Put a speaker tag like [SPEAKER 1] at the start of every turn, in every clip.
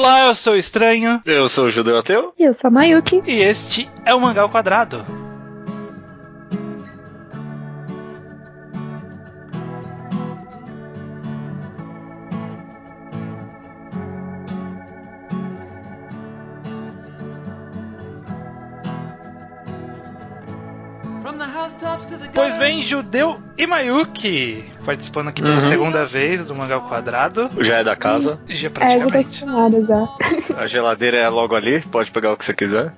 [SPEAKER 1] Olá, eu sou o Estranho.
[SPEAKER 2] Eu sou o Judeu Ateu.
[SPEAKER 3] E eu sou a Mayuki.
[SPEAKER 1] E este é o Mangá ao Quadrado. Pois bem, Judeu e Mayuki participando aqui pela segunda vez do Mangá ao Quadrado.
[SPEAKER 2] Já é da casa.
[SPEAKER 1] Já praticamente.
[SPEAKER 3] Já tô acostumada já.
[SPEAKER 2] A geladeira é logo ali, pode pegar o que você quiser.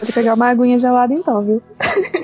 [SPEAKER 3] Vou pegar uma aguinha gelada então, viu?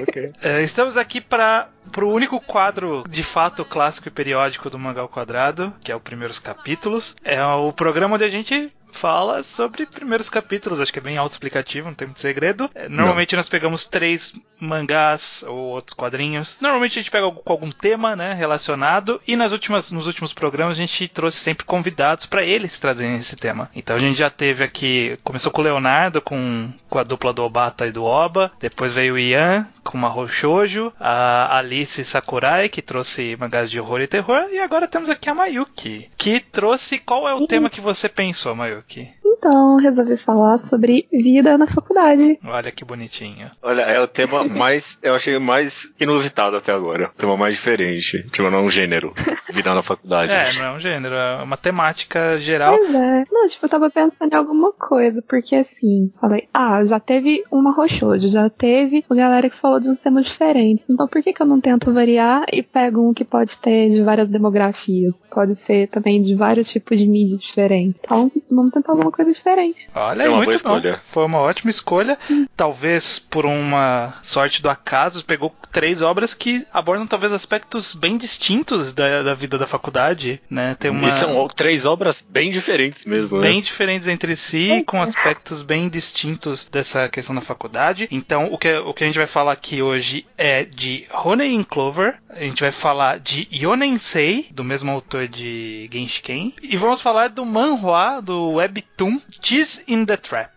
[SPEAKER 2] Ok.
[SPEAKER 1] Estamos aqui pro único quadro de fato clássico e periódico do Mangá ao Quadrado, que é o Primeiros Capítulos. É o programa onde a gente fala sobre primeiros capítulos, acho que é bem autoexplicativo, não tem muito segredo. Normalmente nós pegamos 3 mangás ou outros quadrinhos. Normalmente a gente pega com algum tema, né, relacionado, e nos últimos programas a gente trouxe sempre convidados para eles trazerem esse tema. Então a gente já teve aqui, começou com o Leonardo, com a dupla do Obata e do Oba, depois veio o Ian com Mahou Shoujo, a Alice Sakurai, que trouxe mangás de horror e terror, e agora temos aqui a Mayuki, que trouxe... Qual é o tema que você pensou, Mayuki?
[SPEAKER 3] Então, resolvi falar sobre vida na faculdade.
[SPEAKER 1] Olha que bonitinho.
[SPEAKER 2] Olha, é o tema mais... Eu achei mais inusitado até agora. O tema mais diferente. Tipo, não é um gênero. Vida na faculdade.
[SPEAKER 1] Não é um gênero. É uma temática geral.
[SPEAKER 3] Pois é. Não, eu tava pensando em alguma coisa. Porque assim, falei, já teve uma Roshoujo, já teve a galera que falou de uns temas diferentes. Então por que eu não tento variar e pego um que pode ter de várias demografias? Pode ser também de vários tipos de mídia diferentes. Então, vamos tentar alguma coisa diferente.
[SPEAKER 1] Olha,
[SPEAKER 2] uma
[SPEAKER 1] muito
[SPEAKER 2] boa escolha.
[SPEAKER 1] Bom. Foi uma ótima escolha. Talvez por uma sorte do acaso, pegou 3 obras que abordam talvez aspectos bem distintos da vida da faculdade, né?
[SPEAKER 2] E são 3 obras bem diferentes mesmo, né?
[SPEAKER 1] Bem diferentes entre si, com aspectos bem distintos dessa questão da faculdade. Então, o que a gente vai falar aqui hoje é de Honen Clover. A gente vai falar de Yonensei, do mesmo autor de Genshiken. E vamos falar do manhwa, do webtoon Cheese in the Trap.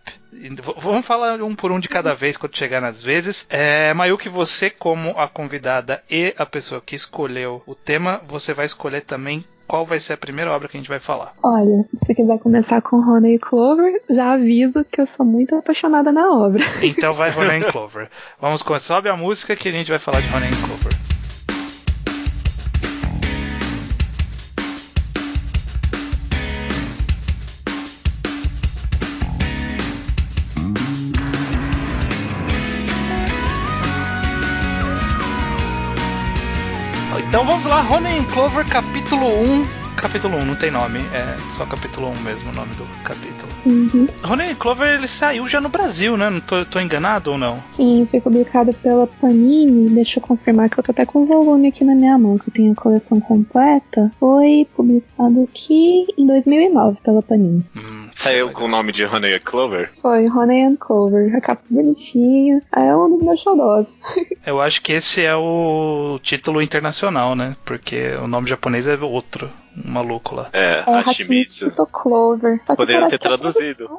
[SPEAKER 1] Vamos falar um por um de cada vez quando chegar nas vezes. Mayuki, você como a convidada e a pessoa que escolheu o tema, você vai escolher também qual vai ser a primeira obra que a gente vai falar.
[SPEAKER 3] Olha, se você quiser começar com Honen Clover, já aviso que eu sou muito apaixonada na obra.
[SPEAKER 1] Então vai Honen Clover. Vamos começar. Sobe a música que a gente vai falar de Honen Clover. Então vamos lá, Honen Clover, capítulo 1. Capítulo 1, não tem nome, é só capítulo 1 mesmo o nome do capítulo. Honen Clover, ele saiu já no Brasil, né? Não tô enganado ou não?
[SPEAKER 3] Sim, foi publicado pela Panini. Deixa eu confirmar que eu tô até com o volume aqui na minha mão, que eu tenho a coleção completa. Foi publicado aqui em 2009 pela Panini.
[SPEAKER 2] Saiu com o nome de Honen Clover?
[SPEAKER 3] Foi, Honen Clover. A capa bonitinha. É um dos meus xodós.
[SPEAKER 1] Eu acho que esse é o título internacional, né? Porque o nome japonês é outro. Um maluco lá.
[SPEAKER 2] Hashimitsu
[SPEAKER 3] Clover.
[SPEAKER 2] Poderiam ter traduzido.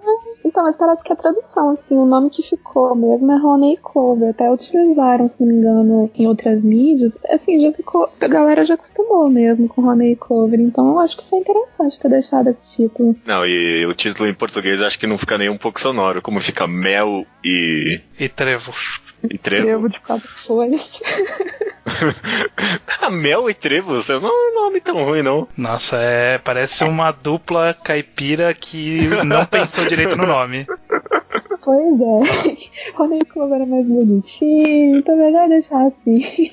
[SPEAKER 3] Então, mas parece que a tradução, assim, o nome que ficou mesmo é Honen Clover. Até utilizaram, se não me engano, em outras mídias. Assim, já ficou. A galera já acostumou mesmo com Honen Clover. Então, eu acho que foi interessante ter deixado esse título.
[SPEAKER 2] Não, e o título em português acho que não fica nem um pouco sonoro. Como fica mel e
[SPEAKER 1] trevo.
[SPEAKER 2] E trevo.
[SPEAKER 3] Trevo de 4 folhas.
[SPEAKER 2] Mel e trevo, não é um nome tão ruim, não.
[SPEAKER 1] Nossa, parece uma dupla caipira que não pensou direito no nome.
[SPEAKER 3] Pois é. Honen Clover é mais bonitinho, então é melhor deixar assim.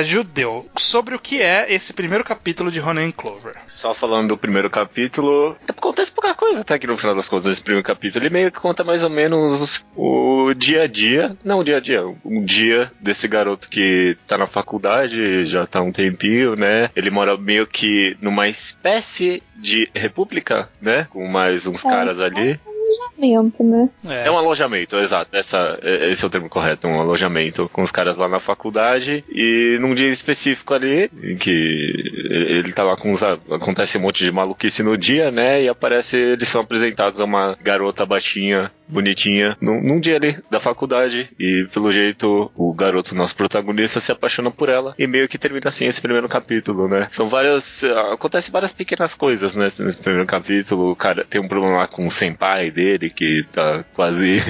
[SPEAKER 1] Judeu, sobre o que é esse primeiro capítulo de Honen Clover?
[SPEAKER 2] Só falando do primeiro capítulo, acontece pouca coisa até que no final das contas esse primeiro capítulo, ele meio que conta mais ou menos o dia a dia, não o dia a dia, um dia desse garoto que tá na faculdade, já tá há um tempinho, né, ele mora meio que numa espécie de república, né, com mais uns caras ali.
[SPEAKER 3] Alojamento, né?
[SPEAKER 2] É um alojamento, exato. Esse é o termo correto, um alojamento com os caras lá na faculdade. E num dia específico ali, em que ele tá lá acontece um monte de maluquice no dia, né? E eles são apresentados a uma garota baixinha bonitinha, num dia ali da faculdade, e pelo jeito o garoto, nosso protagonista, se apaixona por ela, e meio que termina assim esse primeiro capítulo, né? Acontece várias pequenas coisas, né, nesse primeiro capítulo. O cara tem um problema lá com o senpai dele, que tá quase...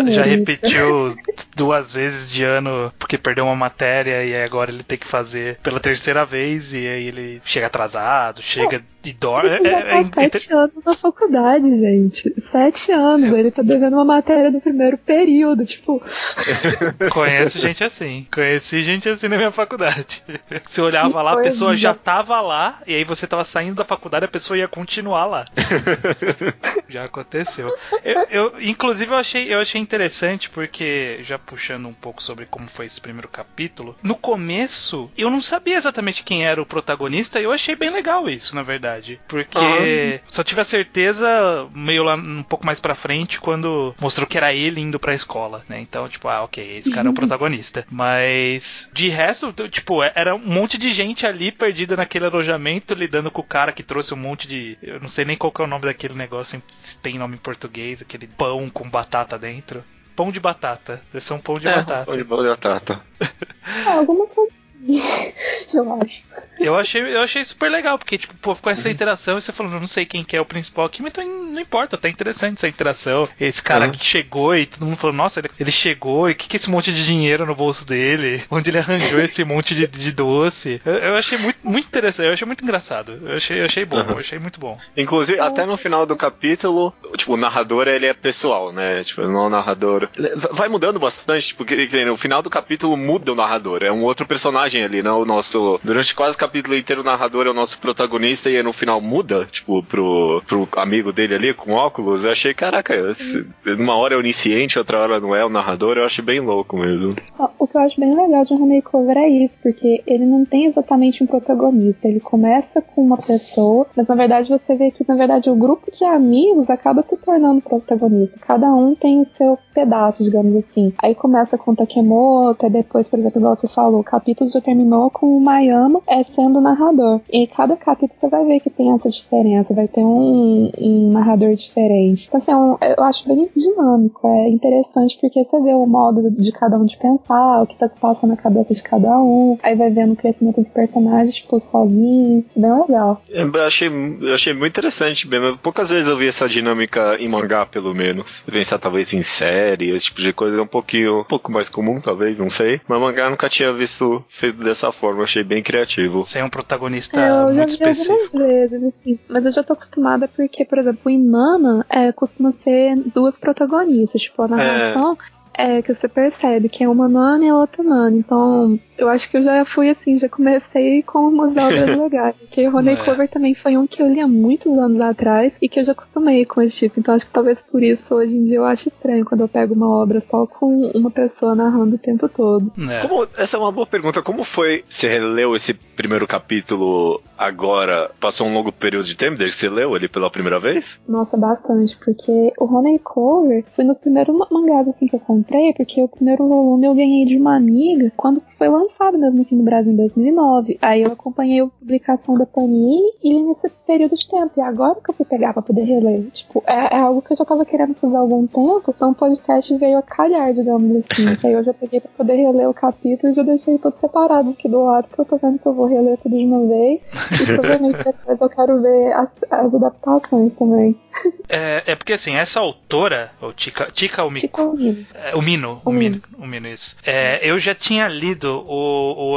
[SPEAKER 1] Já repetiu 2 vezes de ano porque perdeu uma matéria e agora ele tem que fazer pela 3ª vez, e aí ele chega atrasado, chega e dorme.
[SPEAKER 3] Já tá 7 anos na faculdade, gente. 7 anos. Ele tá devendo uma matéria do primeiro período, tipo...
[SPEAKER 1] Conheço gente assim. Conheci gente assim na minha faculdade. Você olhava lá, a pessoa já tava lá, e aí você tava saindo da faculdade, a pessoa ia continuar lá. Já aconteceu. Inclusive, eu achei interessante, porque, já puxando um pouco sobre como foi esse primeiro capítulo, no começo, eu não sabia exatamente quem era o protagonista, e eu achei bem legal isso, na verdade. Porque só tive a certeza meio lá um pouco mais pra frente, quando mostrou que era ele indo pra escola, né? Então, tipo, ok, esse cara é o protagonista. Mas, de resto, tipo, era um monte de gente ali perdida naquele alojamento, lidando com o cara que trouxe um monte de... Eu não sei nem qual que é o nome daquele negócio, se tem nome em português, aquele pão com batata dentro. Pão de batata. Deve ser um pão de batata.
[SPEAKER 2] Pão de batata.
[SPEAKER 3] Alguma coisa. Eu acho.
[SPEAKER 1] Eu achei super legal, porque, tipo, pô, ficou essa interação e você falando, eu não sei quem que é o principal aqui, mas então não importa, tá interessante essa interação. Esse cara que chegou e todo mundo falou, nossa, ele chegou, e o que é esse monte de dinheiro no bolso dele? Onde ele arranjou esse monte de doce? Eu achei muito interessante, eu achei muito engraçado. Eu achei bom, eu achei muito bom.
[SPEAKER 2] Inclusive, até no final do capítulo, tipo, o narrador, ele é pessoal, né? Tipo, não é o narrador. Vai mudando bastante, porque no final do capítulo muda o narrador, é um outro personagem ali, né? O nosso... Durante quase o capítulo inteiro, o narrador é o nosso protagonista, e aí no final muda, tipo, pro amigo dele ali, com óculos. Eu achei, caraca, uma hora é o onisciente, outra hora não é o narrador. Eu achei bem louco mesmo.
[SPEAKER 3] O que eu acho bem legal de Honey Clover é isso, porque ele não tem exatamente um protagonista. Ele começa com uma pessoa, mas na verdade você vê que, na verdade, o grupo de amigos acaba se tornando protagonista. Cada um tem o seu pedaço, digamos assim. Aí começa com o Takemoto, e depois, por exemplo, igual você falou, o capítulo já terminou com o Mayama sendo narrador. E cada capítulo você vai ver que tem essa diferença, vai ter um narrador diferente. Então, assim, eu acho bem dinâmico, é interessante porque você vê o modo de cada um de pensar, o que tá se passando na cabeça de cada um, aí vai vendo o crescimento dos personagens, tipo, sozinho, bem legal.
[SPEAKER 2] Eu achei muito interessante mesmo. Poucas vezes eu vi essa dinâmica em mangá, pelo menos. Pensar talvez em série, esse tipo de coisa é um pouco mais comum, talvez, não sei. Mas mangá eu nunca tinha visto feito dessa forma, eu achei bem criativo.
[SPEAKER 1] Sem um protagonista muito específico.
[SPEAKER 3] Eu já vi algumas vezes, assim, mas eu já tô acostumada porque, por exemplo, o Inanna costuma ser 2 protagonistas, tipo, a narração que você percebe que é uma Nana e a outra Nana. Então, eu acho que eu já fui assim, já comecei com umas obras legais. Porque Honey Clover também foi um que eu li há muitos anos atrás e que eu já acostumei com esse tipo. Então, acho que talvez por isso, hoje em dia, eu acho estranho quando eu pego uma obra só com uma pessoa narrando o tempo todo.
[SPEAKER 2] Essa é uma boa pergunta. Como foi? Você releu esse primeiro capítulo agora? Passou um longo período de tempo desde que você leu ele pela primeira vez?
[SPEAKER 3] Nossa, bastante, porque o Honey Clover foi nos primeiros mangás assim que eu comprei, porque o primeiro volume eu ganhei de uma amiga quando foi lançado mesmo aqui no Brasil em 2009. Aí eu acompanhei a publicação da Panini e li nesse período de tempo. E agora que eu fui pegar pra poder reler. Tipo, é algo que eu já tava querendo fazer há algum tempo, então o podcast veio a calhar, digamos assim. Que aí eu já peguei pra poder reler o capítulo e já deixei tudo separado aqui do lado, que eu tô vendo que eu vou reler tudo de uma vez. E provavelmente depois eu quero ver as adaptações também.
[SPEAKER 1] É porque assim, essa autora, o Chika Umiko, o Mino, isso. Eu já tinha lido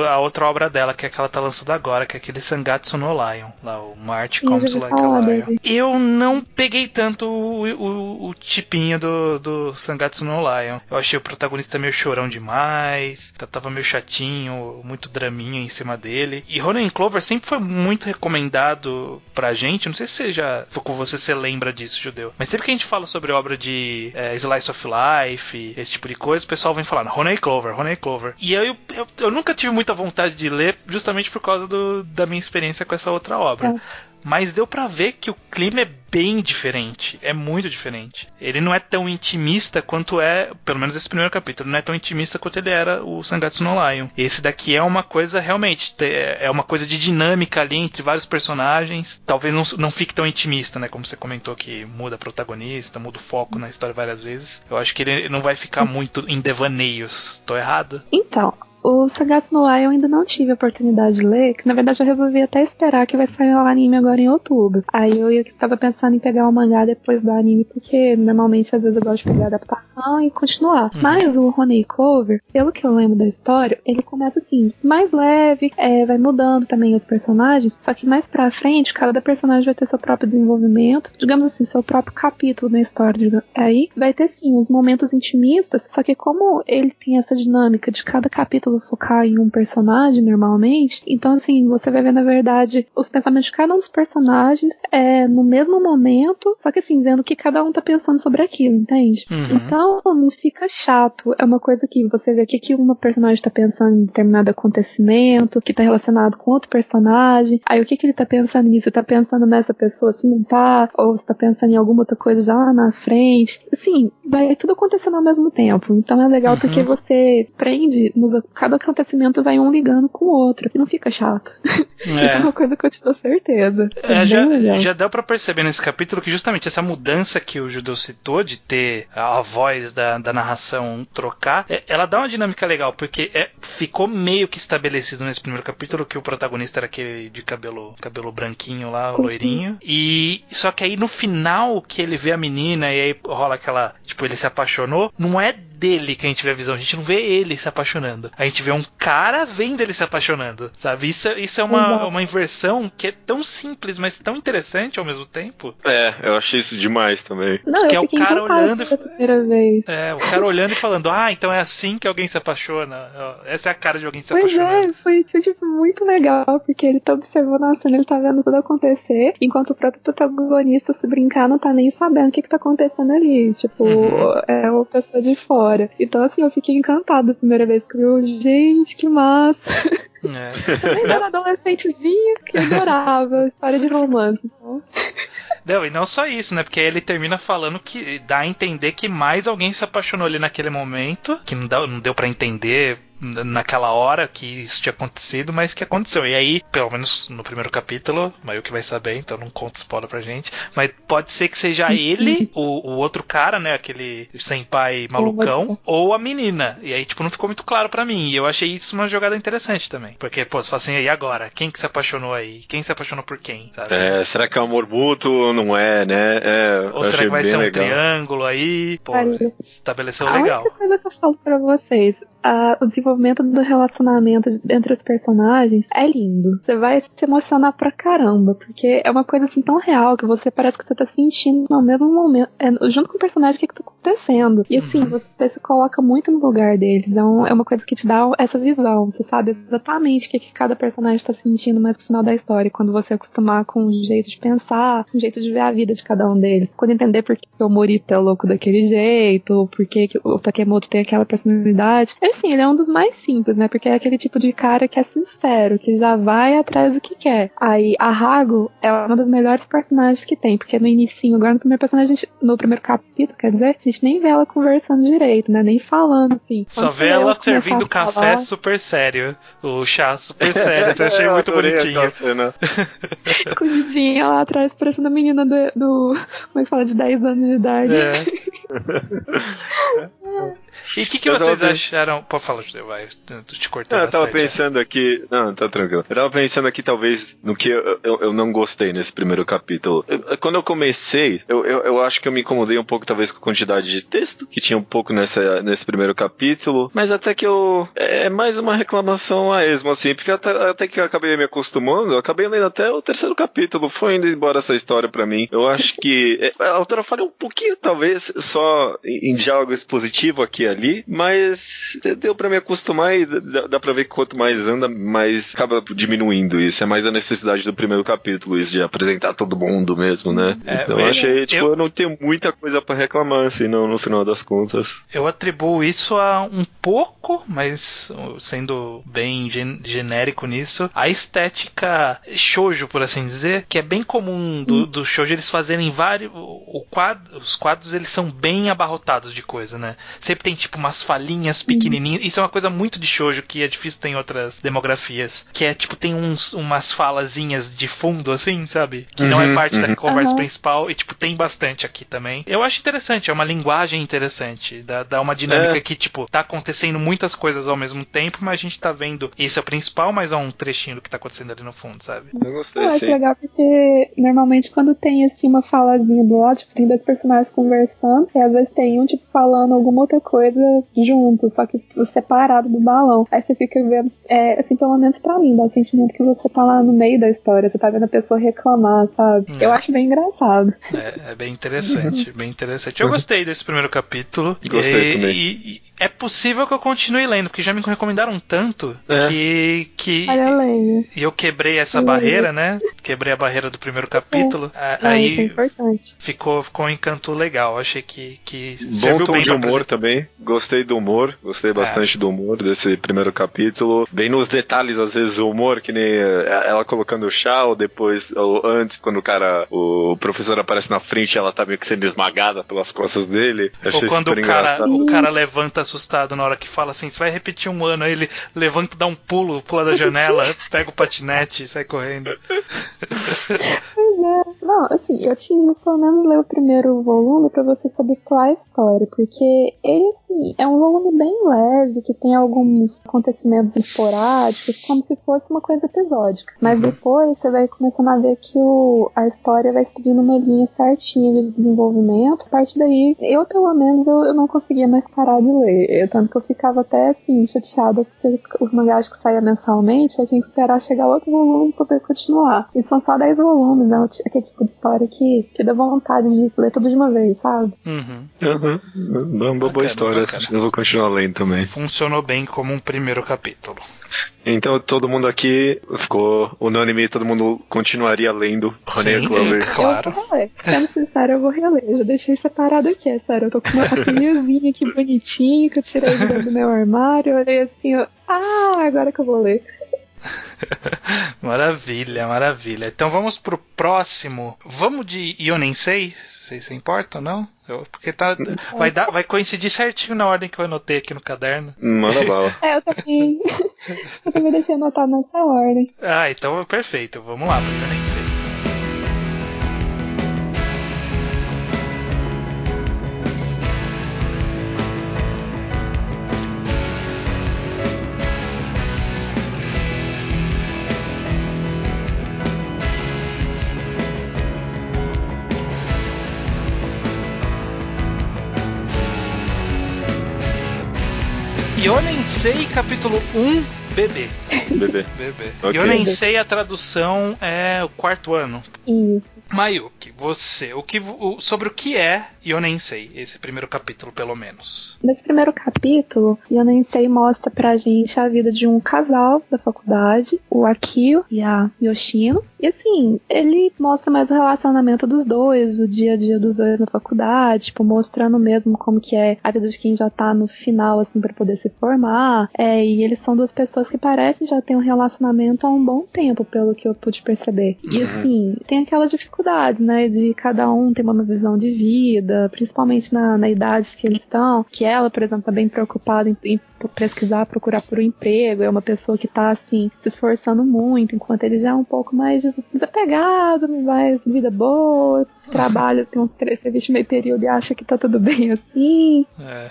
[SPEAKER 1] a outra obra dela, que é que ela tá lançando agora, que é aquele Sangatsu no Lion, lá, o March Comes Like a Lion. Eu não peguei tanto o tipinho do Sangatsu no Lion. Eu achei o protagonista meio chorão demais, tava meio chatinho, muito draminha em cima dele. E Honey Clover sempre foi muito recomendado pra gente, não sei se você já foi com você lembra disso, Judeu, mas sempre que a gente fala sobre obra de Slice of Life, esse tipo de coisa, o pessoal vem falando Honey Clover. E eu nunca tive muita vontade de ler, justamente por causa da minha experiência com essa outra obra. mas deu pra ver que o clima é bem diferente, é muito diferente. Ele não é tão intimista quanto pelo menos esse primeiro capítulo, não é tão intimista quanto ele era o Sangatsu no Lion. Esse daqui é uma coisa realmente, é uma coisa de dinâmica ali entre vários personagens, talvez não fique tão intimista, né, como você comentou que muda a protagonista, muda o foco na história várias vezes. Eu acho que ele não vai ficar muito em devaneios. Tô errado?
[SPEAKER 3] Então, o Sangatsu no Lion eu ainda não tive a oportunidade de ler, que na verdade eu resolvi até esperar que vai sair o anime agora em outubro. Aí eu tava pensando em pegar o mangá depois do anime, porque normalmente às vezes eu gosto de pegar a adaptação e continuar. Mas o Honey Cover, pelo que eu lembro da história, ele começa assim, mais leve, vai mudando também os personagens, só que mais pra frente, cada personagem vai ter seu próprio desenvolvimento, digamos assim, seu próprio capítulo na história. Aí vai ter sim os momentos intimistas, só que como ele tem essa dinâmica de cada capítulo focar em um personagem normalmente, então assim, você vai ver na verdade os pensamentos de cada um dos personagens no mesmo momento, só que assim, vendo o que cada um tá pensando sobre aquilo, entende? Então não fica chato, é uma coisa que você vê o que uma personagem tá pensando em determinado acontecimento, que tá relacionado com outro personagem, aí o que ele tá pensando nisso, tá pensando nessa pessoa se não tá, ou você tá pensando em alguma outra coisa já lá na frente, assim, vai tudo acontecendo ao mesmo tempo, então é legal porque você prende cada acontecimento vai um ligando com o outro. E não fica chato. Isso é uma coisa que eu te dou certeza.
[SPEAKER 1] Já deu pra perceber nesse capítulo que justamente essa mudança que o Judeu citou, de ter a voz da narração trocar, ela dá uma dinâmica legal, porque ficou meio que estabelecido nesse primeiro capítulo que o protagonista era aquele de cabelo branquinho lá, loirinho. E só que aí no final que ele vê a menina e aí rola aquela, tipo, ele se apaixonou, não é dele que a gente vê a visão, a gente não vê ele se apaixonando. A gente vê um cara vendo ele se apaixonando, sabe? Isso é uma inversão que é tão simples, mas tão interessante ao mesmo tempo.
[SPEAKER 2] Eu achei isso demais também.
[SPEAKER 3] Não,
[SPEAKER 1] que
[SPEAKER 3] eu fiquei
[SPEAKER 1] o cara olhando
[SPEAKER 3] pela primeira vez.
[SPEAKER 1] o cara olhando e falando, então é assim que alguém se apaixona. Essa é a cara de alguém se apaixonando.
[SPEAKER 3] Foi tipo muito legal, porque ele tá observando a cena, ele tá vendo tudo acontecer, enquanto o próprio protagonista, se brincar, não tá nem sabendo o que tá acontecendo ali. Tipo, é uma pessoa de fora. Então, assim, eu fiquei encantada a primeira vez que eu vi, gente, que massa. Também era adolescentezinha que adorava história de romance. Então.
[SPEAKER 1] Não, e não só isso, né? Porque aí ele termina falando que dá a entender que mais alguém se apaixonou ali naquele momento, que não deu pra entender naquela hora que isso tinha acontecido, mas que aconteceu. E aí, pelo menos no primeiro capítulo, mas eu que vai saber, então não conta spoiler pra gente, mas pode ser que seja ele, o outro cara, né, aquele senpai malucão, ou a menina. E aí, tipo, não ficou muito claro pra mim. E eu achei isso uma jogada interessante também. Porque, você fala assim, e agora? Quem que se apaixonou aí? Quem se apaixonou por quem? Sabe?
[SPEAKER 2] Será que é um amor mútuo? Não é, né?
[SPEAKER 1] Ou será que vai ser um triângulo aí? Pô, estabeleceu legal.
[SPEAKER 3] A única coisa que eu falo pra vocês, o desenvolvimento do relacionamento entre os personagens é lindo. Você vai se emocionar pra caramba, porque é uma coisa assim tão real que você parece que você tá sentindo no mesmo momento, junto com o personagem, o que tá acontecendo. E assim, você se coloca muito no lugar deles. É uma coisa que te dá essa visão. Você sabe exatamente o que cada personagem tá sentindo mais no final da história, quando você acostumar com o jeito de pensar, com o jeito de ver a vida de cada um deles. Quando entender por que o Morita é louco daquele jeito, por que o Takemoto tem aquela personalidade. Assim, ele é um dos mais simples, né? Porque é aquele tipo de cara que é sincero, que já vai atrás do que quer. Aí, a Hago é uma das melhores personagens que tem, porque no inicinho, agora no primeiro capítulo, quer dizer, a gente nem vê ela conversando direito, né? Nem falando, assim.
[SPEAKER 1] Só vê ela servindo café super sério. O chá super sério. Eu achei muito bonitinho.
[SPEAKER 3] Escondidinha lá atrás, parecendo a menina do como é que fala? De 10 anos de idade.
[SPEAKER 1] E o que vocês acharam? Pode falar, vai, te cortei bastante.
[SPEAKER 2] Eu tava pensando aqui... Não, tá tranquilo. Eu tava pensando aqui, talvez, no que eu não gostei nesse primeiro capítulo. Quando eu comecei, eu acho que eu me incomodei um pouco, talvez, com a quantidade de texto que tinha um pouco nesse primeiro capítulo, mas até que é mais uma reclamação a esmo, assim, porque até que eu acabei me acostumando, eu acabei lendo até o terceiro capítulo, foi indo embora essa história pra mim. Eu acho que a autora falha um pouquinho, talvez, só em diálogo expositivo aqui, aqui e ali, mas deu pra me acostumar e dá pra ver que quanto mais anda, mais acaba diminuindo isso. É mais a necessidade do primeiro capítulo, isso de apresentar todo mundo mesmo, né? Então eu achei, eu não tenho muita coisa pra reclamar, assim, não, no final das contas.
[SPEAKER 1] Eu atribuo isso a um pouco, mas sendo bem genérico nisso, a estética shoujo, por assim dizer, que é bem comum do shoujo eles fazerem vários... Os quadros, eles são bem abarrotados de coisa, né? Sempre tem, tipo, umas falinhas pequenininhas. Isso é uma coisa muito de shoujo, que é difícil ter em outras demografias. Que é, tipo, tem umas falazinhas de fundo, assim, sabe? Que não é parte da conversa principal. E, tipo, tem bastante aqui também. Eu acho interessante, é uma linguagem interessante. Dá uma dinâmica que, tipo, tá acontecendo muitas coisas ao mesmo tempo, mas a gente tá vendo esse é o principal, mas é um trechinho do que tá acontecendo ali no fundo, sabe?
[SPEAKER 2] Eu gostei,
[SPEAKER 3] eu acho legal porque, normalmente, quando tem, assim, uma falazinha do lado, tipo, tem dois personagens conversando, e às vezes tem um, tipo, falando alguma outra coisa junto, só que separado do balão. Aí você fica vendo, assim, pelo menos pra mim, dá o sentimento que você tá lá no meio da história, você tá vendo a pessoa reclamar, sabe? Eu acho bem engraçado.
[SPEAKER 1] É bem interessante, bem interessante. Eu gostei desse primeiro capítulo.
[SPEAKER 2] Gostei também.
[SPEAKER 1] E é possível que eu continue lendo, porque já me recomendaram tanto que
[SPEAKER 3] Olha, eu leio.
[SPEAKER 1] e eu quebrei essa barreira, né? Quebrei a barreira do primeiro capítulo. Aí
[SPEAKER 3] é importante.
[SPEAKER 1] ficou um encanto legal. Achei que serviu
[SPEAKER 2] bom tom
[SPEAKER 1] bem
[SPEAKER 2] de humor também. Gostei do humor. Gostei bastante do humor desse primeiro capítulo. Bem nos detalhes, às vezes, o humor, que nem ela colocando o chá, ou depois, ou antes, quando o professor aparece na frente, ela tá meio que sendo esmagada pelas costas dele. Achei
[SPEAKER 1] ou quando
[SPEAKER 2] super engraçado.
[SPEAKER 1] o cara levanta assustado na hora que fala assim, você vai repetir um ano, aí ele levanta, dá um pulo, pula da janela, pega o patinete e sai correndo.
[SPEAKER 3] Não, assim, eu te indico pelo menos ler o primeiro volume pra você se habituar à história, porque ele, assim, é um volume bem leve, que tem alguns acontecimentos esporádicos, como se fosse uma coisa episódica. Mas depois você vai começando a ver que a história vai seguindo uma linha certinha de desenvolvimento. A partir daí, eu pelo menos, eu não conseguia mais parar de ler. Tanto que eu ficava até, assim, chateada, porque os mangás que saía mensalmente, eu tinha que esperar chegar outro volume pra poder continuar. E são só 10 volumes, né? Aquele tipo de história que dá vontade de ler tudo de uma vez, sabe?
[SPEAKER 2] Uma boa história.
[SPEAKER 1] Bacana.
[SPEAKER 2] Eu vou continuar lendo também.
[SPEAKER 1] Funcionou bem como um primeiro capítulo.
[SPEAKER 2] Então todo mundo aqui ficou unânime, todo mundo continuaria lendo Honey Clover.
[SPEAKER 1] Claro.
[SPEAKER 3] Eu vou reler. Sendo sincero, eu vou reler. Eu já deixei separado aqui, é sério. Eu tô com uma papelzinho aqui bonitinho que eu tirei do meu armário. Eu olhei assim, agora que eu vou ler.
[SPEAKER 1] Maravilha, maravilha. Então vamos pro próximo. Vamos de Yonensei? Vocês se importam, não? Porque vai coincidir certinho na ordem que eu anotei aqui no caderno.
[SPEAKER 2] Manda bala.
[SPEAKER 3] Eu também deixei anotado nessa ordem.
[SPEAKER 1] Então perfeito. Vamos lá pro Yonensei. Yonensei, capítulo 1, Bebê.
[SPEAKER 2] Okay.
[SPEAKER 1] Yonensei, a tradução é o quarto ano.
[SPEAKER 3] Isso.
[SPEAKER 1] Mayuki, você, sobre o que é Yonensei, esse primeiro capítulo, pelo menos?
[SPEAKER 3] Nesse primeiro capítulo, Yonensei mostra pra gente a vida de um casal da faculdade, o Akio e a Yoshino. E assim, ele mostra mais o relacionamento dos dois, o dia a dia dos dois na faculdade, tipo, mostrando mesmo como que é a vida de quem já tá no final, assim, pra poder se formar. E eles são duas pessoas que parecem já ter um relacionamento há um bom tempo, pelo que eu pude perceber. E assim, tem aquela dificuldade, né, de cada um ter uma visão de vida, principalmente na idade que eles estão, que ela, por exemplo, tá bem preocupada em pesquisar, procurar por um emprego, é uma pessoa que tá, assim, se esforçando muito, enquanto ele já é um pouco mais desapegado, mais vida boa, trabalha, tem um serviço meio período e acha que tá tudo bem assim.